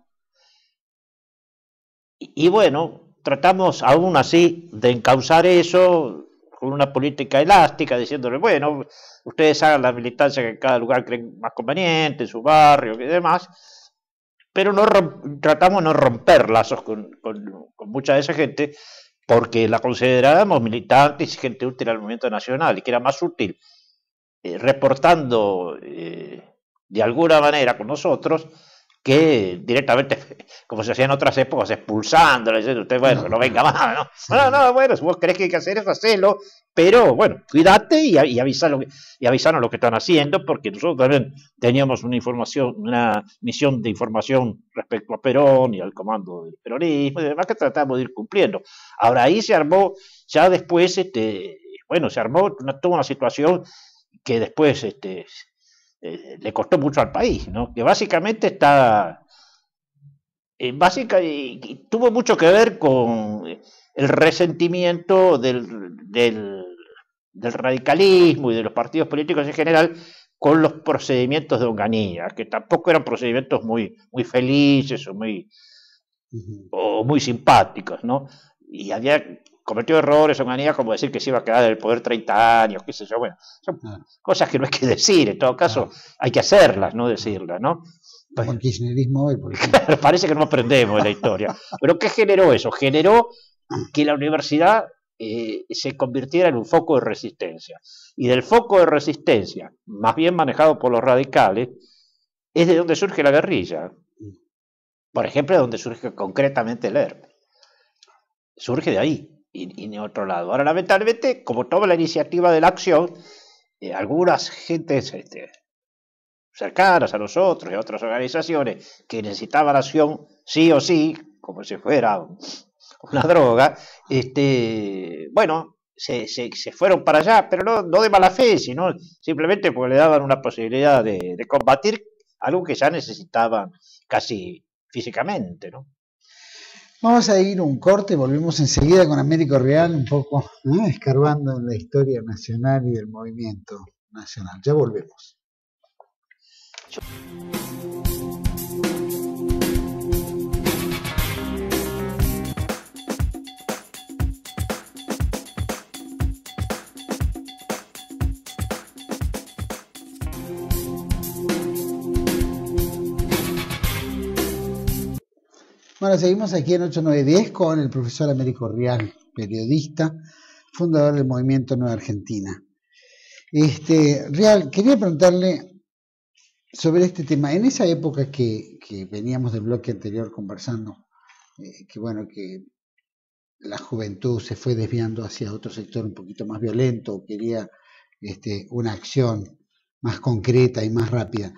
Y bueno, tratamos aún así de encauzar eso con una política elástica, diciéndole, bueno, ustedes hagan la militancia que en cada lugar creen más conveniente, en su barrio y demás, pero tratamos de no romper lazos con mucha de esa gente, porque la considerábamos militante y gente útil al movimiento nacional, y que era más útil reportando de alguna manera con nosotros, que directamente, como se hacía en otras épocas, expulsándole, diciendo usted, bueno, que no venga más, ¿no? No, bueno, si vos crees que hay que hacer eso, hacelo, pero bueno, cuídate y avísanos lo que están haciendo, porque nosotros también teníamos una misión de información respecto a Perón y al comando del peronismo y demás que tratamos de ir cumpliendo. Ahora ahí se armó, ya después, se armó toda una situación que después le costó mucho al país, ¿no? Que básicamente y tuvo mucho que ver con el resentimiento del radicalismo y de los partidos políticos en general con los procedimientos de Onganía, que tampoco eran procedimientos muy felices o muy simpáticos, ¿no? Y había cometió errores Onganía, como decir que se iba a quedar en el poder 30 años, qué sé yo, bueno, son cosas que no hay que decir, en todo caso hay que hacerlas, no decirlas, ¿no? Como el kirchnerismo hoy, por ejemplo. Claro, parece que no aprendemos de la historia. Pero ¿qué generó eso? Generó que la universidad se convirtiera en un foco de resistencia. Y del foco de resistencia, más bien manejado por los radicales, es de donde surge la guerrilla. Por ejemplo, de donde surge concretamente el ERP. Surge de ahí y de otro lado. Ahora, lamentablemente, como toma la iniciativa de la acción, algunas gentes cercanas a nosotros y a otras organizaciones que necesitaban acción sí o sí, como si fuera una droga, bueno, se fueron para allá, pero no de mala fe, sino simplemente porque le daban una posibilidad de combatir algo que ya necesitaban casi físicamente, ¿no? Vamos a ir un corte, volvemos enseguida con Américo Real, un poco escarbando en la historia nacional y del movimiento nacional. Ya volvemos. Bueno, seguimos aquí en 8910 con el profesor Américo Real, periodista, fundador del Movimiento Nueva Argentina. Real, quería preguntarle sobre este tema. En esa época que veníamos del bloque anterior conversando, que la juventud se fue desviando hacia otro sector un poquito más violento, quería una acción más concreta y más rápida.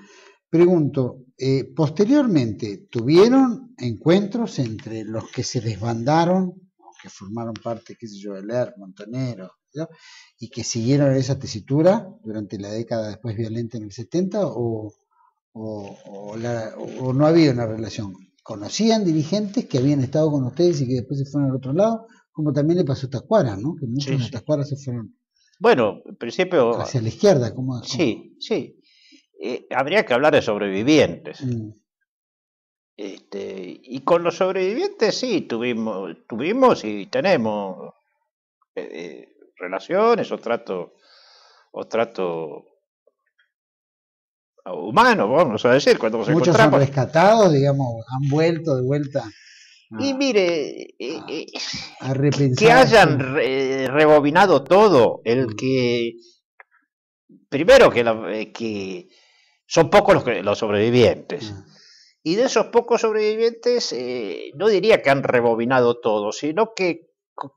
Pregunto, posteriormente, ¿tuvieron encuentros entre los que se desbandaron, o que formaron parte, qué sé yo, del ERP, Montonero, ¿no? y que siguieron esa tesitura durante la década después violenta en el 70, o no había una relación? ¿Conocían dirigentes que habían estado con ustedes y que después se fueron al otro lado? Como también le pasó a Tacuara, ¿no? Que muchos de Tacuara se fueron bueno, en principio hacia la izquierda. ¿Cómo? Sí. Habría que hablar de sobrevivientes. Y con los sobrevivientes sí, tuvimos y tenemos relaciones o trato humano, vamos a decir, cuando nos muchos encontramos. Son rescatados, digamos, han vuelto de vuelta. Y mire, a repensar, que hayan rebobinado todo, primero que son pocos los sobrevivientes. Y de esos pocos sobrevivientes, no diría que han rebobinado todo, sino que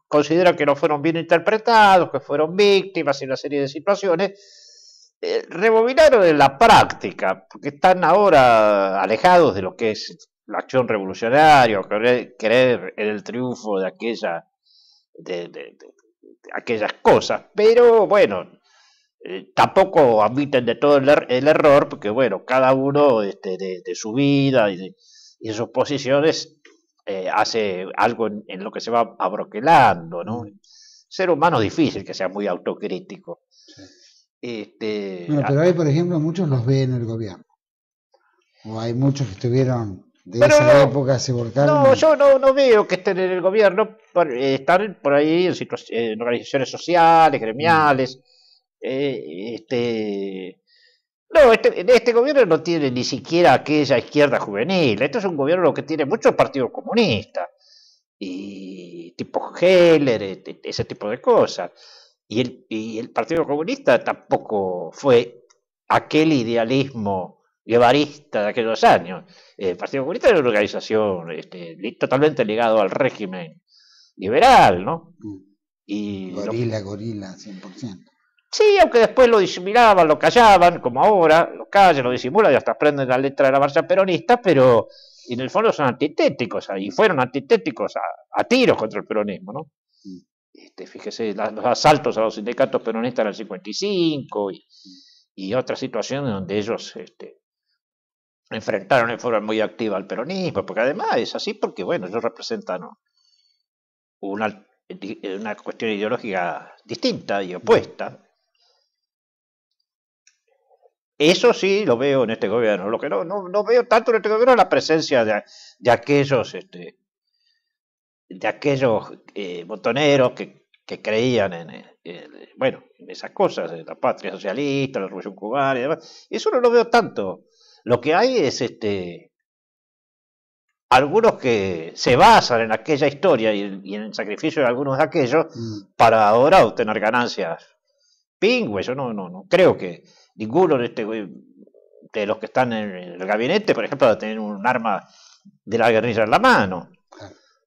consideran que no fueron bien interpretados, que fueron víctimas en una serie de situaciones. Rebobinaron en la práctica, porque están ahora alejados de lo que es la acción revolucionaria, o creer en el triunfo de aquellas cosas. Pero bueno, tampoco admiten de todo el error, porque bueno, cada uno de su vida y de sus posiciones hace algo en lo que se va abroquelando, ¿no? Ser humano es difícil que sea muy autocrítico. Bueno, pero hay, por ejemplo, muchos los ven en el gobierno. O hay muchos que estuvieron de esa época, se volcaron. No, yo no veo que estén en el gobierno, están por ahí en organizaciones sociales, gremiales. Este gobierno no tiene ni siquiera aquella izquierda juvenil. Este es un gobierno que tiene muchos partidos comunistas y tipo Heller, ese tipo de cosas. y el Partido Comunista tampoco fue aquel idealismo guevarista de aquellos años. El Partido Comunista era una organización totalmente ligado al régimen liberal, ¿no? Y gorila, 100%. Sí, aunque después lo disimulaban, lo callaban, como ahora, lo callan, lo disimulan y hasta aprenden la letra de la marcha peronista, pero en el fondo son antitéticos, y fueron antitéticos a tiros contra el peronismo, ¿no? Fíjese, los asaltos a los sindicatos peronistas en el 55 y otras situaciones donde ellos enfrentaron en forma muy activa al peronismo, porque además es así porque, bueno, ellos representan una cuestión ideológica distinta y opuesta. Eso sí lo veo en este gobierno. Lo que no veo tanto en este gobierno es la presencia de aquellos botoneros que creían en esas cosas, en la patria socialista, la revolución cubana y demás. Eso no lo veo tanto. Lo que hay es algunos que se basan en aquella historia y en el sacrificio de algunos de aquellos para ahora obtener ganancias pingües. Yo no creo que ninguno de los que están en el gabinete, por ejemplo, va a tener un arma de la guerrilla en la mano.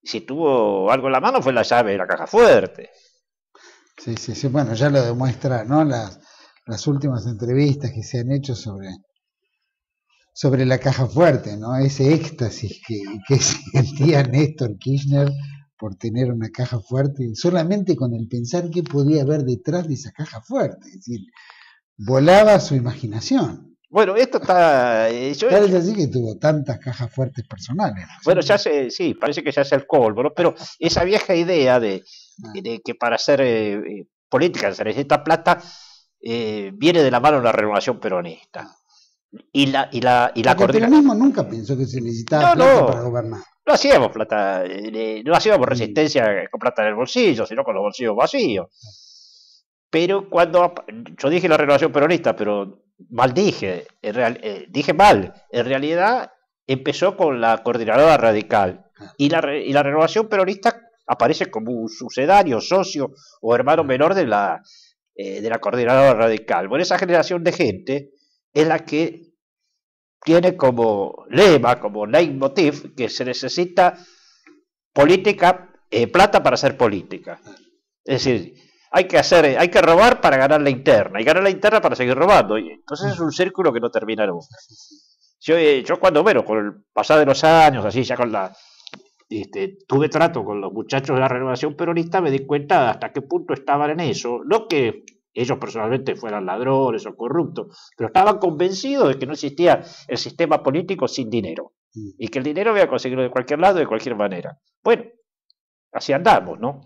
Si tuvo algo en la mano fue la llave de la caja fuerte. Sí. Bueno, ya lo demuestra, ¿no? Las últimas entrevistas que se han hecho sobre la caja fuerte, ¿no? Ese éxtasis que sentía Néstor Kirchner por tener una caja fuerte, solamente con el pensar qué podía haber detrás de esa caja fuerte. Es decir, volaba su imaginación. Bueno, esto está... Tal así que tuvo tantas cajas fuertes personales, ¿no? Bueno, sí, parece que se hace el colmo, ¿no? Pero esa vieja idea de que para hacer política se necesita plata viene de la mano de la renovación peronista. Y el peronismo nunca pensó que se necesitaba plata para gobernar. No hacíamos plata, no hacíamos resistencia con plata en el bolsillo, sino con los bolsillos vacíos. Pero cuando yo dije la renovación peronista, pero dije mal. En realidad empezó con la coordinadora radical y la renovación peronista aparece como un sucedario, socio o hermano menor de la coordinadora radical. Bueno, esa generación de gente es la que tiene como lema, como leitmotiv, que se necesita política, plata para hacer política. Es decir, hay que robar para ganar la interna, y ganar la interna para seguir robando. Y entonces es un círculo que no termina nunca. Yo cuando, con el pasar de los años, así ya con tuve trato con los muchachos de la renovación peronista, me di cuenta hasta qué punto estaban en eso. No que ellos personalmente fueran ladrones o corruptos, pero estaban convencidos de que no existía el sistema político sin dinero, y que el dinero había que conseguirlo de cualquier lado, de cualquier manera. Bueno, así andamos, ¿no?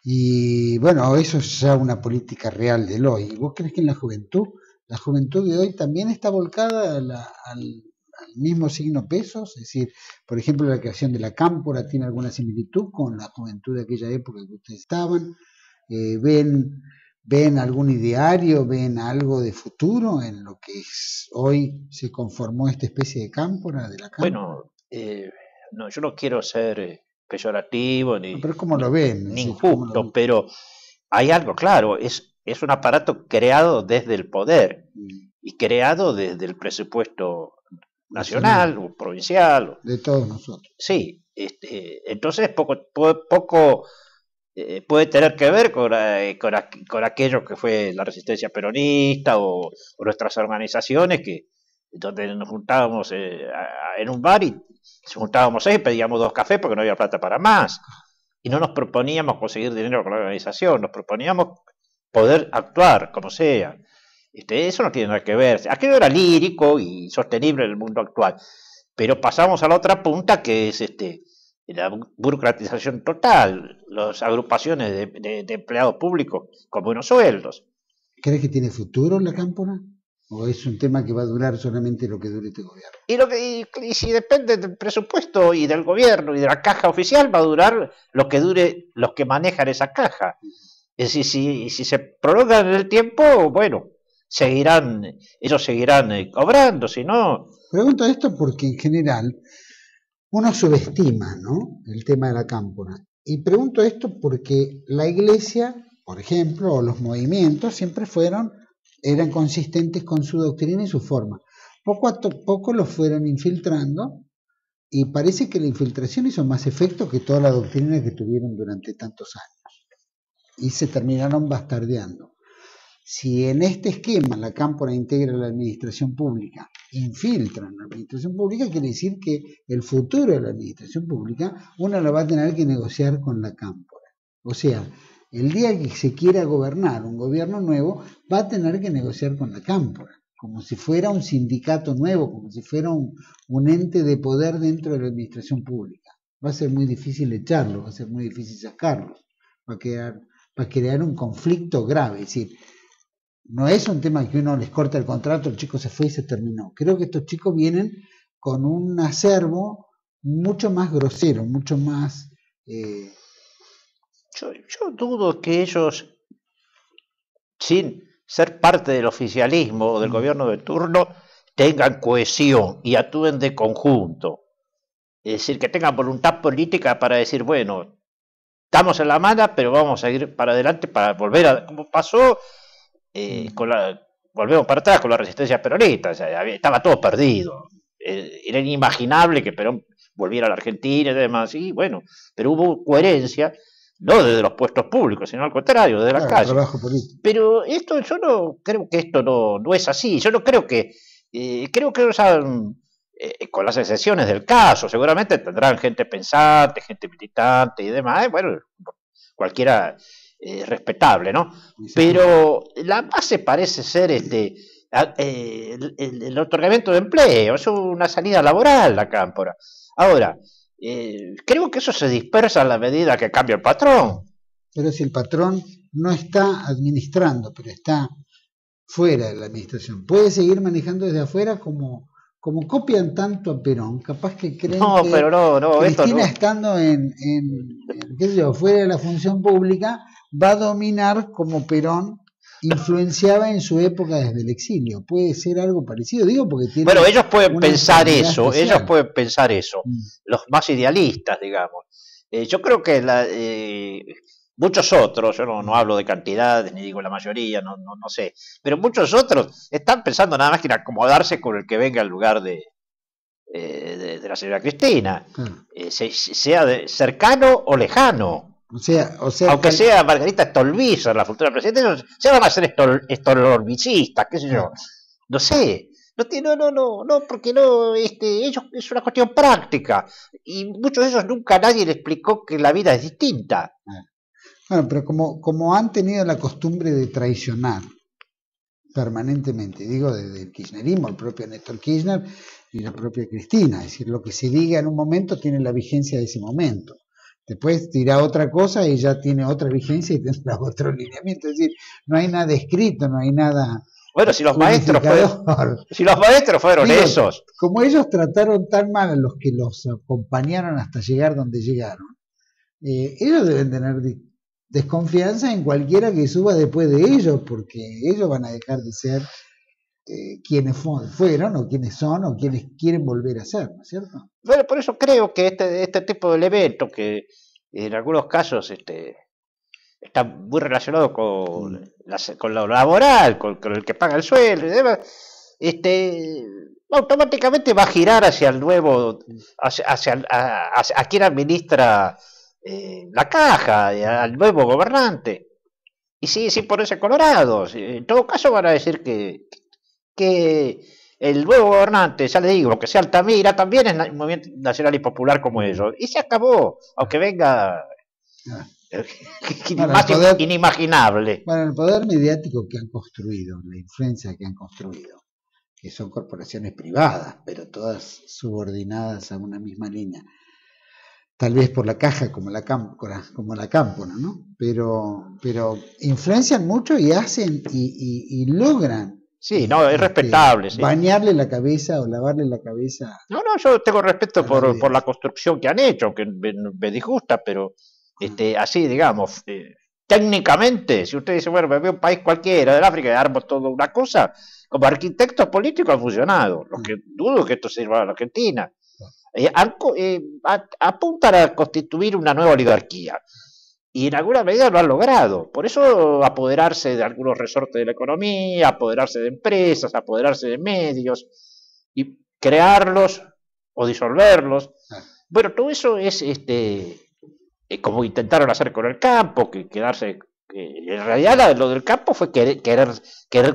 Y bueno, eso es ya una política real del hoy. ¿Vos crees que en la juventud de hoy también está volcada al mismo signo pesos? Es decir, por ejemplo, la creación de la Cámpora tiene alguna similitud con la juventud de aquella época que ustedes estaban. ¿Ven algún ideario, ven algo de futuro en lo que hoy se conformó esta especie de Cámpora, de la Cámpora? Bueno, yo no quiero ser peyorativo ni, pero ¿cómo lo ven? Ni injusto, pero hay algo claro, es un aparato creado desde el poder y creado desde el presupuesto nacional o provincial. De todos nosotros. Sí, entonces poco puede tener que ver con aquello que fue la resistencia peronista o nuestras organizaciones, donde nos juntábamos en un bar y nos juntábamos 6 y pedíamos 2 cafés porque no había plata para más. Y no nos proponíamos conseguir dinero con la organización, nos proponíamos poder actuar como sea. Eso no tiene nada que ver. Aquello era lírico y sostenible en el mundo actual. Pero pasamos a la otra punta, que es la burocratización total, las agrupaciones de empleados públicos con buenos sueldos. ¿Crees que tiene futuro la Cámpora? ¿O es un tema que va a durar solamente lo que dure este gobierno? Y si depende del presupuesto y del gobierno y de la caja oficial, va a durar lo que dure los que manejan esa caja. Es decir, si se prolongan en el tiempo, bueno, ellos seguirán cobrando, si no... Pregunto esto porque en general uno subestima, ¿no?, el tema de la Cámpora. Y pregunto esto porque la Iglesia por ejemplo, o los movimientos, siempre eran consistentes con su doctrina y su forma. Poco a poco los fueron infiltrando, y parece que la infiltración hizo más efecto que toda la doctrina que tuvieron durante tantos años. Y se terminaron bastardeando. Si en este esquema la Cámpora integra la administración pública, infiltran la administración pública, quiere decir que el futuro de la administración pública uno lo va a tener que negociar con la Cámpora. O sea, el día que se quiera gobernar un gobierno nuevo, va a tener que negociar con la Cámpora, como si fuera un sindicato nuevo, como si fuera un ente de poder dentro de la administración pública. Va a ser muy difícil echarlo, va a ser muy difícil sacarlo, va a crear un conflicto grave. Es decir, no es un tema que uno les corta el contrato, el chico se fue y se terminó. Creo que estos chicos vienen con un acervo mucho más grosero, mucho más... Yo dudo que ellos, sin ser parte del oficialismo o del gobierno de turno, tengan cohesión y actúen de conjunto. Es decir, que tengan voluntad política para decir, bueno, estamos en la mala, pero vamos a ir para adelante para volver a... como pasó... volvemos para atrás con la resistencia peronista, o sea, estaba todo perdido, era inimaginable que Perón volviera a la Argentina y demás, y bueno, pero hubo coherencia, no desde los puestos públicos, sino al contrario, desde la calle. Pero esto, yo no creo que esto no es así, yo no creo que, creo que con las excepciones del caso, seguramente tendrán gente pensante, gente militante y demás, bueno, cualquiera... respetable, ¿no? Pero la base parece ser el otorgamiento de empleo, es una salida laboral la Cámpora. Ahora, creo que eso se dispersa a la medida que cambia el patrón. Pero si el patrón no está administrando, pero está fuera de la administración, puede seguir manejando desde afuera como copian tanto a Perón, capaz que creen que pero no, Cristina estando qué sé yo, fuera de la función pública, va a dominar como Perón influenciaba en su época desde el exilio. Puede ser algo parecido, digo, porque tiene... Bueno, ellos pueden pensar eso, los más idealistas, digamos. Yo creo que muchos otros, yo no hablo de cantidades, ni digo la mayoría, no sé, pero muchos otros están pensando nada más que en acomodarse con el que venga al lugar de la señora Cristina, sea cercano o lejano. O sea, aunque sea Margarita Stolbizer, la futura presidenta, se van a hacer stolbicistas, qué sé yo. No sé. No, porque ellos es una cuestión práctica. Y muchos de ellos nunca nadie les explicó que la vida es distinta. Bueno, pero como han tenido la costumbre de traicionar permanentemente, digo, desde el kirchnerismo, el propio Néstor Kirchner y la propia Cristina, es decir, lo que se diga en un momento tiene la vigencia de ese momento. Después dirá otra cosa y ya tiene otra vigencia y tendrá otro lineamiento. Es decir, no hay nada escrito, no hay nada... Bueno, si los maestros fueron digo, esos. Como ellos trataron tan mal a los que los acompañaron hasta llegar donde llegaron, ellos deben tener desconfianza en cualquiera que suba después de ellos, porque ellos van a dejar de ser quienes fueron, o quienes son, o quienes quieren volver a ser, ¿no es cierto? Bueno, por eso creo que este tipo de elementos, que en algunos casos está muy relacionado con lo laboral, con el que paga el sueldo y demás, automáticamente va a girar hacia el nuevo, a quien administra la caja, al nuevo gobernante. Y sí ponerse colorados. En todo caso van a decir que el nuevo gobernante, ya le digo, que sea Altamira, también es un movimiento nacional y popular como ellos. Y se acabó, aunque venga inimaginable. Bueno, el poder mediático que han construido, la influencia que han construido, que son corporaciones privadas, pero todas subordinadas a una misma línea. Tal vez por la caja como la Cámpora, ¿no? Pero influencian mucho y hacen y logran. Sí, no, es respetable. Sí. Bañarle la cabeza o lavarle la cabeza. No, yo tengo respeto por la construcción que han hecho, aunque me disgusta, pero así, digamos, técnicamente, si usted dice, bueno, me veo un país cualquiera del África y armo toda una cosa, como arquitectos políticos han funcionado. Lo que dudo que esto sirva a la Argentina. Apuntan a constituir una nueva oligarquía. y en alguna medida lo han logrado. Por eso apoderarse de algunos resortes de la economía, apoderarse de empresas, apoderarse de medios y crearlos o disolverlos. Bueno, todo eso es como intentaron hacer con el campo, que quedarse. En realidad lo del campo fue querer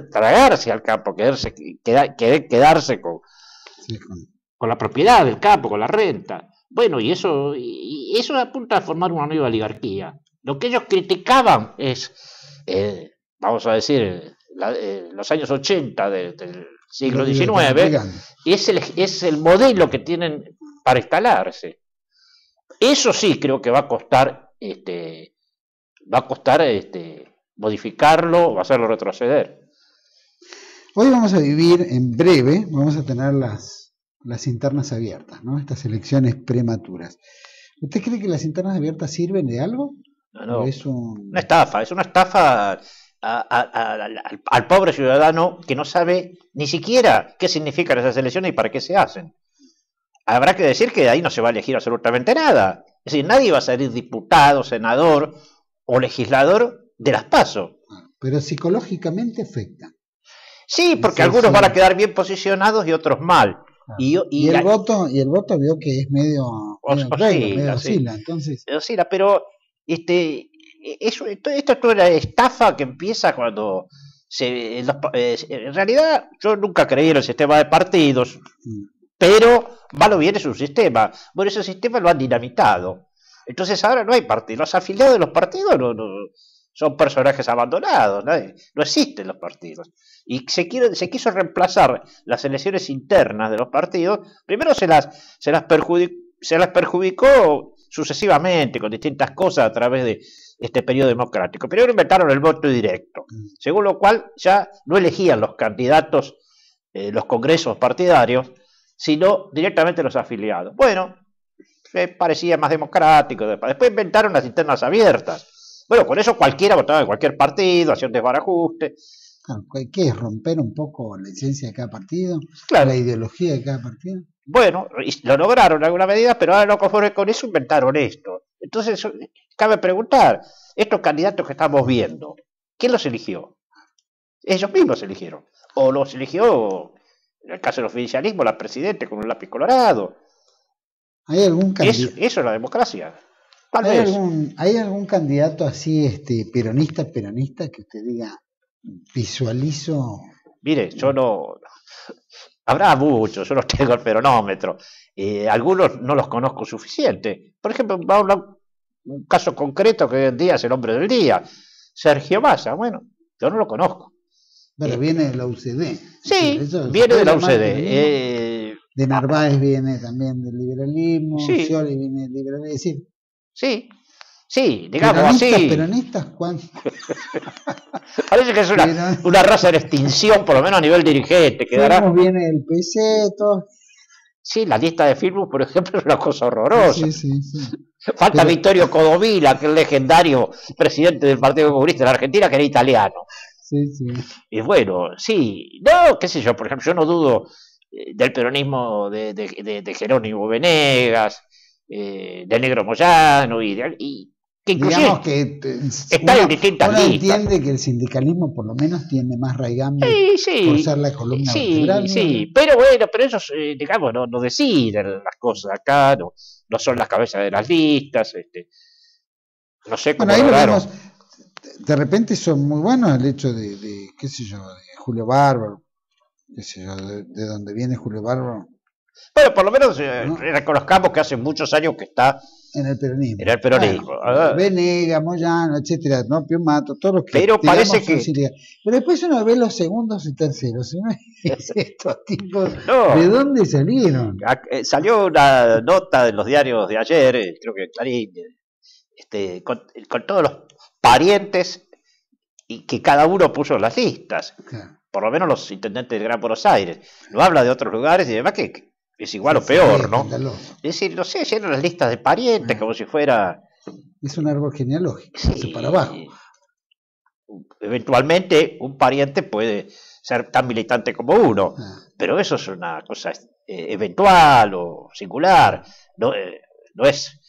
tragarse al campo, querer quedarse con la propiedad del campo, con la renta. Bueno, y eso apunta a formar una nueva oligarquía. Lo que ellos criticaban es, vamos a decir, los años 80 del siglo XIX, es el modelo que tienen para instalarse. Eso sí creo que va a costar modificarlo o hacerlo retroceder. Hoy vamos a vivir, en breve, vamos a tener las internas abiertas, ¿no? Estas elecciones prematuras. ¿Usted cree que las internas abiertas sirven de algo? No, es una estafa al pobre ciudadano que no sabe ni siquiera qué significan esas elecciones y para qué se hacen. Habrá que decir que de ahí no se va a elegir absolutamente nada. Es decir, nadie va a salir diputado, senador o legislador de las PASO. Pero psicológicamente afecta. Sí, porque algunos van a quedar bien posicionados y otros mal. Y el voto veo que es medio oscila, entonces. Oscila, pero esto es toda la estafa que empieza cuando en realidad yo nunca creí en el sistema de partidos, pero malo bien es un sistema. Bueno, ese sistema lo han dinamitado. Entonces ahora no hay partidos. Los afiliados de los partidos no son personajes abandonados, no existen los partidos. Y se quiso reemplazar las elecciones internas de los partidos. Primero se las perjudicó sucesivamente con distintas cosas a través de este periodo democrático. Primero inventaron el voto directo, según lo cual ya no elegían los candidatos, los congresos partidarios, sino directamente los afiliados. Bueno, parecía más democrático. Después inventaron las internas abiertas. Bueno, con eso cualquiera votaba en cualquier partido, hacía un desbarajuste. Claro, ¿qué es romper un poco la esencia de cada partido? Claro. La ideología de cada partido. Bueno, lo lograron en alguna medida, pero ahora no conforme con eso inventaron esto. Entonces, cabe preguntar, estos candidatos que estamos viendo, ¿quién los eligió? Ellos mismos eligieron. O los eligió, en el caso del oficialismo, la presidenta con un lápiz colorado. ¿Hay algún candidato? Eso es la democracia. ¿Hay algún candidato así, peronista que usted diga, visualizo? Mire, yo no. Habrá muchos, yo no tengo el peronómetro. Algunos no los conozco suficiente. Por ejemplo, va a hablar un caso concreto que hoy en día es el hombre del día. Sergio Massa, bueno, yo no lo conozco. Pero viene de la UCD. Sí, viene de la UCD. De Narváez viene también del liberalismo, sí. Scioli viene del liberalismo, es decir. Sí, digamos así. ¿Peronistas cuántos? Parece que es una raza en extinción, por lo menos a nivel dirigente. Filmus viene del PC, todo. Sí, la lista de Filmus, por ejemplo, es una cosa horrorosa. Sí. Falta Vittorio Codovilla, aquel legendario presidente del Partido Comunista de la Argentina, que era italiano. Sí. Y bueno, sí, no, qué sé yo, por ejemplo, yo no dudo del peronismo de Jerónimo Venegas, del Negro Moyano, y que inclusive digamos que está en distintas listas. Entiende que el sindicalismo por lo menos tiene más raigambre por ser la columna vertebral. Sí, pero bueno, pero ellos, digamos, no deciden las cosas acá, no son las cabezas de las listas, no sé cómo lograron. De repente son muy buenos el hecho de qué sé yo, de Julio Bárbaro, qué sé yo, de dónde viene Julio Bárbaro. Bueno, por lo menos reconozcamos que hace muchos años que está en el peronismo. Bueno, Venegas, Moyano, etcétera, ¿no? Piumato, todos los que. Pero parece que. Pero después uno ve los segundos y terceros, ¿no? Estos tipos, ¿de dónde salieron? Salió una nota en los diarios de ayer, creo que Clarín, con todos los parientes y que cada uno puso en las listas. Claro. Por lo menos los intendentes del Gran Buenos Aires. No habla de otros lugares y demás que es igual o peor, ¿no? Es decir, no sé, llenan las listas de parientes como si fuera. Es un árbol genealógico, sí, para abajo. Eventualmente un pariente puede ser tan militante como uno, pero eso es una cosa eventual o singular, no es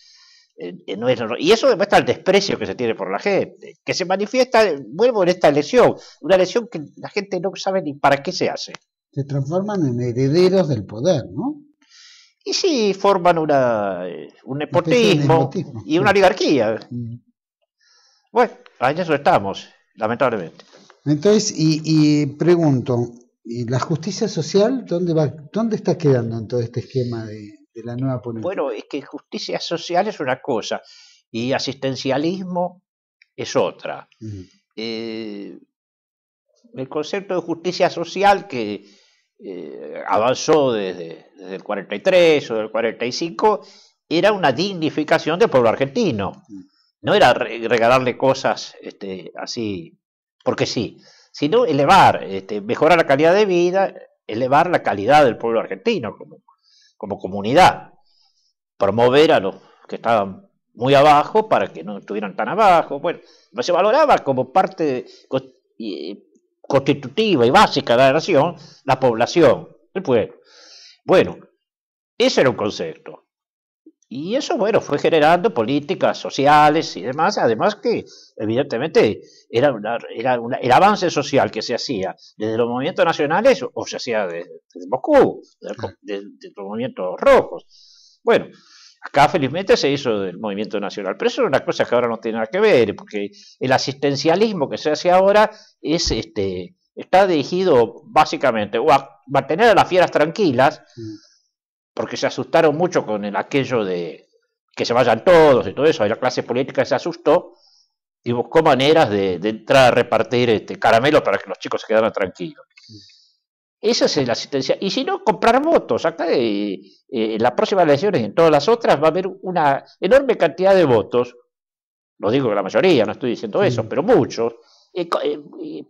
Y eso demuestra el desprecio que se tiene por la gente, que se manifiesta, vuelvo en esta elección, una elección que la gente no sabe ni para qué se hace. Se transforman en herederos del poder, ¿no? Y sí, forman un nepotismo y una oligarquía. Bueno, en eso estamos, lamentablemente. Entonces, y pregunto, ¿y la justicia social dónde va, dónde está quedando en todo este esquema de la nueva política? Bueno, es que justicia social es una cosa y asistencialismo es otra. El concepto de justicia social que avanzó desde el 43 o del 45 era una dignificación del pueblo argentino. No era regalarle cosas así porque sí, sino elevar, mejorar la calidad de vida, elevar la calidad del pueblo argentino como comunidad, promover a los que estaban muy abajo para que no estuvieran tan abajo. Bueno, no se valoraba como parte constitutiva y básica de la nación la población, el pueblo. Bueno, ese era un concepto. Y eso, bueno, fue generando políticas sociales y demás, además que, evidentemente, era el avance social que se hacía desde los movimientos nacionales o se hacía desde Moscú, de los movimientos rojos. Bueno, acá felizmente se hizo del movimiento nacional, pero eso es una cosa que ahora no tiene nada que ver, porque el asistencialismo que se hace ahora está dirigido básicamente o a mantener a las fieras tranquilas, porque se asustaron mucho con aquello de que se vayan todos y todo eso, y la clase política se asustó y buscó maneras de entrar a repartir caramelos para que los chicos se quedaran tranquilos. Esa es la asistencia. Y si no, comprar votos. Acá en las próximas elecciones y en todas las otras va a haber una enorme cantidad de votos, no digo que la mayoría, no estoy diciendo eso, pero muchos,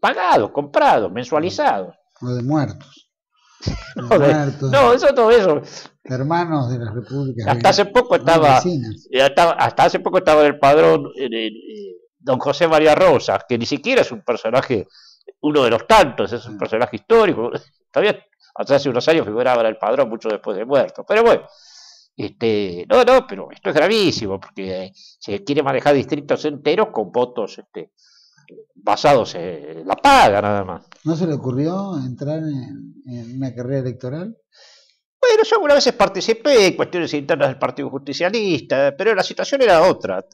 pagados, comprados, mensualizados. O de muertos. No, eso. Hermanos de las repúblicas. Hasta hace poco estaba en el padrón don José María Rosa, que ni siquiera es un personaje, uno de los tantos, es un personaje histórico. Todavía hasta hace unos años figuraba en el padrón mucho después de muerto. Pero bueno, pero esto es gravísimo, porque se quiere manejar distritos enteros con votos basados en la paga nada más. ¿No se le ocurrió entrar en una carrera electoral? Bueno, yo algunas veces participé en cuestiones internas del Partido Justicialista, pero la situación era otra,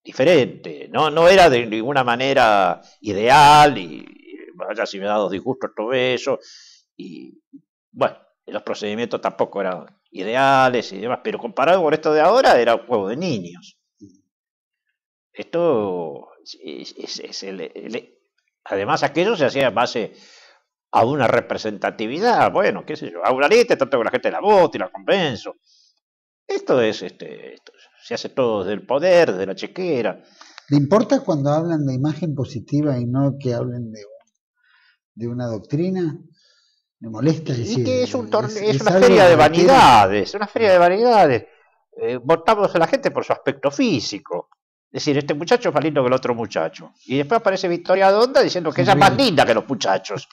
diferente, no era de ninguna manera ideal, y vaya si me da disgustos todo eso, y bueno, los procedimientos tampoco eran ideales y demás, pero comparado con esto de ahora era un juego de niños. Esto además aquello se hacía en base a una representatividad, bueno, qué sé yo, a una lista, tanto que la gente la vote y la convenzo. Esto se hace todo desde el poder, desde la chequera. ¿Le importa cuando hablan de imagen positiva y no que hablen de una doctrina? ¿Me molesta decir? Y que es una feria de vanidades, votamos a la gente por su aspecto físico. Es decir, este muchacho es más lindo que el otro muchacho. Y después aparece Victoria Donda diciendo que ella es más linda que los muchachos.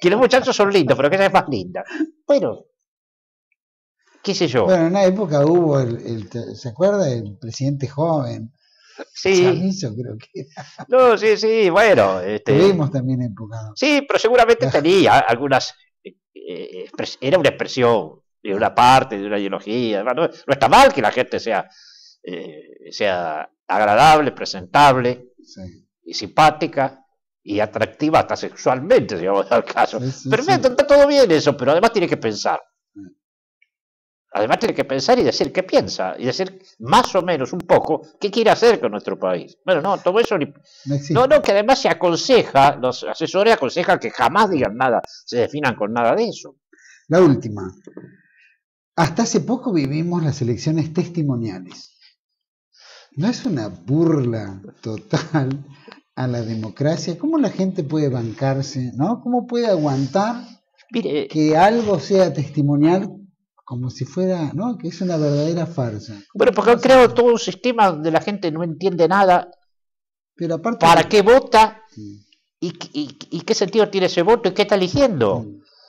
Que los muchachos son lindos, pero que ella es más linda. Bueno, qué sé yo. Bueno, en una época hubo, ¿se acuerda? El presidente joven. Sí. Chamizo, creo que era. No, sí, bueno. Tuvimos también época. Sí, pero seguramente tenía algunas... era una expresión de una parte, de una ideología. No está mal que la gente sea agradable, presentable, y simpática y atractiva hasta sexualmente, si vamos al caso. Pero está todo bien eso, pero además tiene que pensar. Además tiene que pensar y decir qué piensa, y decir más o menos un poco qué quiere hacer con nuestro país. Bueno, no, todo eso no, que además se aconseja, los asesores aconsejan que jamás digan nada, se definan con nada de eso. La última. Hasta hace poco vivimos las elecciones testimoniales. ¿No es una burla total a la democracia? ¿Cómo la gente puede bancarse, ¿no? ¿Cómo puede aguantar que algo sea testimonial como si fuera, ¿no? Que es una verdadera farsa? Bueno, porque han creado todo un sistema donde la gente no entiende nada. Pero aparte, ¿para qué vota? ¿Y qué sentido tiene ese voto? ¿Y qué está eligiendo?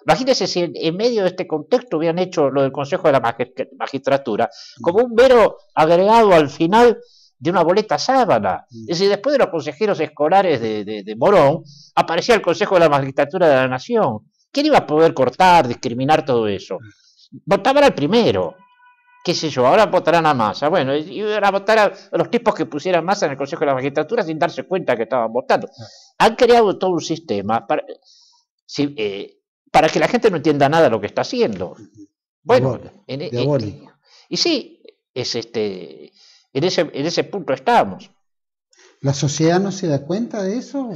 Imagínense si en medio de este contexto hubieran hecho lo del Consejo de la Magistratura como un mero agregado al final de una boleta sábana. Es decir, después de los consejeros escolares de Morón, aparecía el Consejo de la Magistratura de la Nación. ¿Quién iba a poder cortar, discriminar todo eso? Votaban al primero. Qué sé yo, ahora votarán a Massa. Bueno, y ahora votar a los tipos que pusieran Massa en el Consejo de la Magistratura sin darse cuenta que estaban votando. Han creado todo un sistema para que la gente no entienda nada de lo que está haciendo. Bueno, y sí, en ese punto estamos. ¿La sociedad no se da cuenta de eso?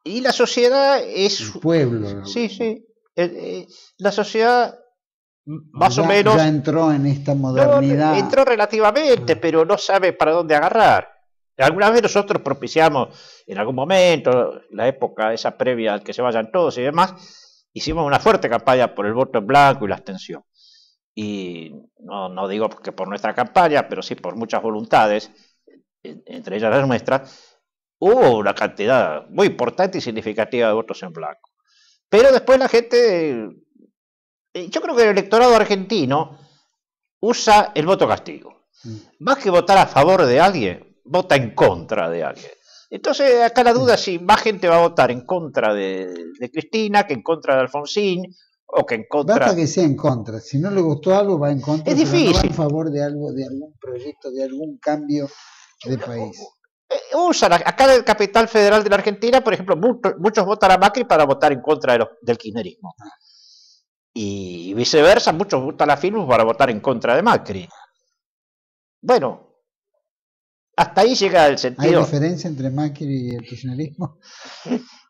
Y la sociedad es... El pueblo. Sí, sí. La sociedad... Más o menos. Ya entró en esta modernidad. No, entró relativamente, pero no sabe para dónde agarrar. Alguna vez nosotros propiciamos, en algún momento, la época esa previa al que se vayan todos y demás, hicimos una fuerte campaña por el voto en blanco y la abstención. Y no digo que por nuestra campaña, pero sí por muchas voluntades, entre ellas las nuestras, hubo una cantidad muy importante y significativa de votos en blanco. Pero después la gente... Yo creo que el electorado argentino usa el voto castigo. Más que votar a favor de alguien, vota en contra de alguien. Entonces, acá la duda es si más gente va a votar en contra de Cristina que en contra de Alfonsín o que en contra... Basta que sea en contra. Si no le gustó algo, va en contra. Es difícil. No va en favor de algo, de algún proyecto, de algún cambio de país. Usan, acá en el Capital Federal de la Argentina, por ejemplo, muchos votan a Macri para votar en contra del kirchnerismo. Y viceversa, muchos votan a Filmus para votar en contra de Macri. Bueno, hasta ahí llega el sentido. ¿Hay diferencia entre Macri y el kirchnerismo?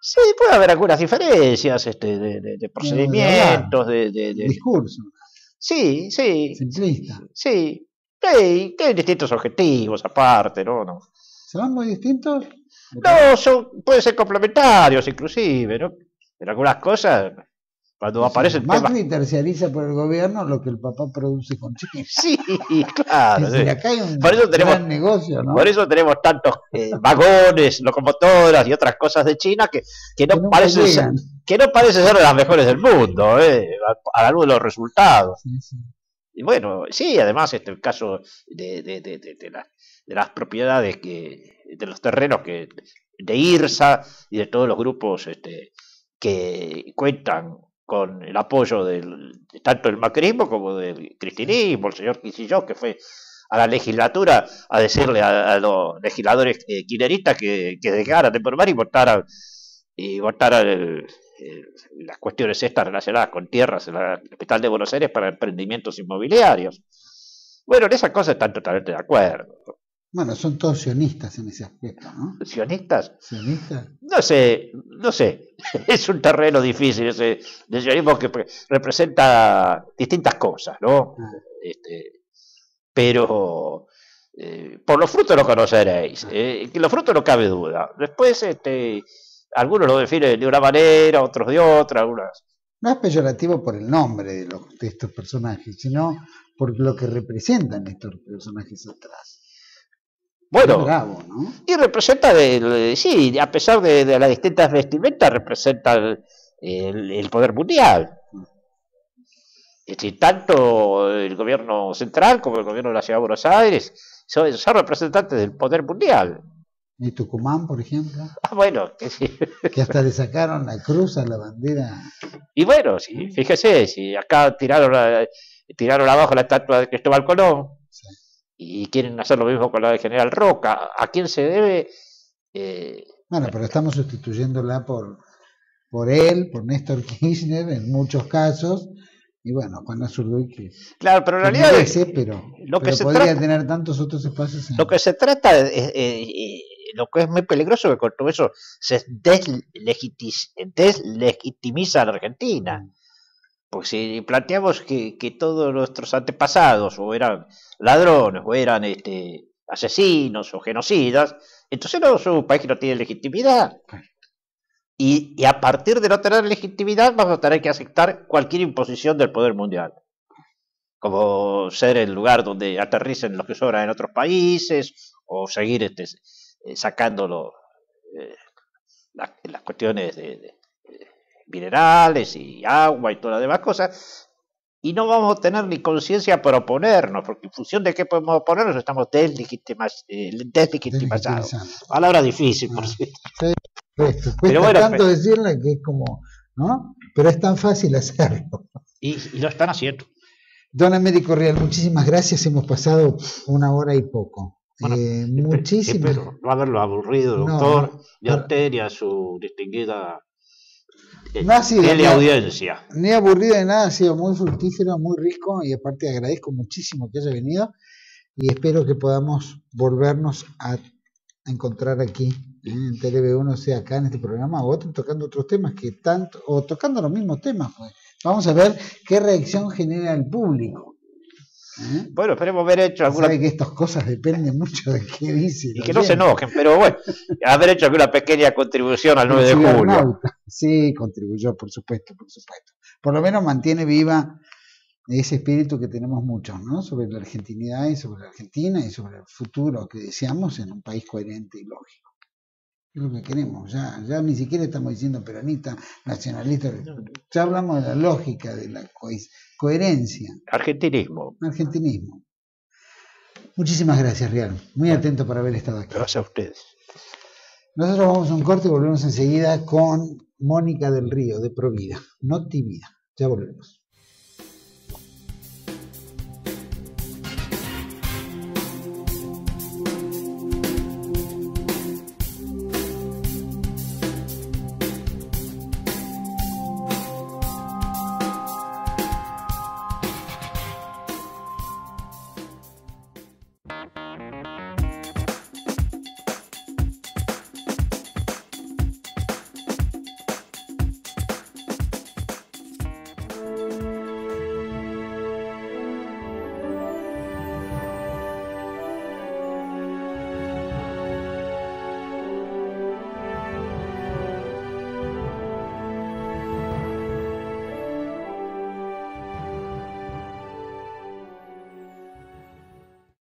Sí, puede haber algunas diferencias de procedimientos, de discurso. Sí, sí. Simplista. Sí, sí, que hay distintos objetivos aparte, ¿no? ¿Son muy distintos? No, pueden ser complementarios inclusive, ¿no? En algunas cosas... Cuando aparece el Macri terciariza por el gobierno lo que el papá produce con China. Sí, claro. Sí. Acá hay un gran negocio, ¿no? Por eso tenemos tantos vagones, locomotoras y otras cosas de China que no parecen ser de las mejores del mundo, a la luz de los resultados. Sí, sí. Y bueno, sí, además el caso de las propiedades, de los terrenos de IRSA y de todos los grupos que cuentan con el apoyo tanto del macrismo como del cristinismo, el señor Quisilló, que fue a la legislatura a decirle a los legisladores kirchneristas que dejaran de formar y votaran las cuestiones estas relacionadas con tierras en la capital de Buenos Aires para emprendimientos inmobiliarios. Bueno, en esas cosas están totalmente de acuerdo. Bueno, son todos sionistas en ese aspecto, ¿no? ¿Sionistas? ¿Sionistas? No sé. Es un terreno difícil ese del sionismo que representa distintas cosas, ¿no? Pero por los frutos lo conoceréis. Que los frutos no cabe duda. Después, algunos lo definen de una manera, otros de otra, algunas. No es peyorativo por el nombre de estos personajes, sino por lo que representan estos personajes atrás. Bueno, bravo, ¿no? Y representa, sí, a pesar de las distintas vestimentas, representa el poder mundial. Es decir, tanto el gobierno central como el gobierno de la Ciudad de Buenos Aires son representantes del poder mundial. ¿Y Tucumán, por ejemplo? Bueno, que sí. Que hasta le sacaron la cruz a la bandera. Y bueno, sí, fíjese, si acá tiraron abajo la estatua de Cristóbal Colón. Sí. Y quieren hacer lo mismo con la de General Roca. ¿A quién se debe? Bueno, pero estamos sustituyéndola por Néstor Kirchner en muchos casos, y bueno, Juan Azurduy que claro, pero en realidad podría tener tantos otros espacios. Lo que se trata lo que es muy peligroso que con todo eso se deslegitimiza a la Argentina. Porque si planteamos que todos nuestros antepasados o eran ladrones o eran asesinos o genocidas, entonces no es un país que no tiene legitimidad. Y a partir de no tener legitimidad vamos a tener que aceptar cualquier imposición del poder mundial. Como ser el lugar donde aterricen los que sobran en otros países o seguir sacando las cuestiones minerales y agua y todas las demás cosas, y no vamos a tener ni conciencia para oponernos, porque en función de qué podemos oponernos estamos deslegitimados. Palabra difícil, por cierto. Cuesta bueno, tanto decirla que es como, ¿no? Pero es tan fácil hacerlo. Y lo están haciendo. Don Américo Rial, muchísimas gracias. Hemos pasado 1 hora y poco. Bueno, muchísimas. Espero no haberlo aburrido, doctor, y a usted y a su distinguida teleaudiencia. Ni aburrido de nada, ha sido muy fructífero, muy rico, y aparte agradezco muchísimo que haya venido y espero que podamos volvernos a encontrar aquí en TLV1, sea acá en este programa o otro, tocando otros temas que tanto, o tocando los mismos temas, pues. Vamos a ver qué reacción genera el público. Bueno, esperemos haber hecho alguna... Sabe que estas cosas dependen mucho de qué dice. Y que no se enojen, pero bueno, haber hecho alguna pequeña contribución al 9 de julio. Sí, contribuyó, por supuesto, por supuesto. Por lo menos mantiene viva ese espíritu que tenemos muchos, ¿no? Sobre la argentinidad y sobre la Argentina y sobre el futuro que deseamos en un país coherente y lógico. Es lo que queremos, ya ni siquiera estamos diciendo peronista, nacionalista, ya hablamos de la lógica, de la coherencia. Argentinismo. Muchísimas gracias, Rial. Muy atento por haber estado aquí. Gracias a ustedes. Nosotros vamos a un corte y volvemos enseguida con Mónica del Río, de Provida. Notivida. Ya volvemos.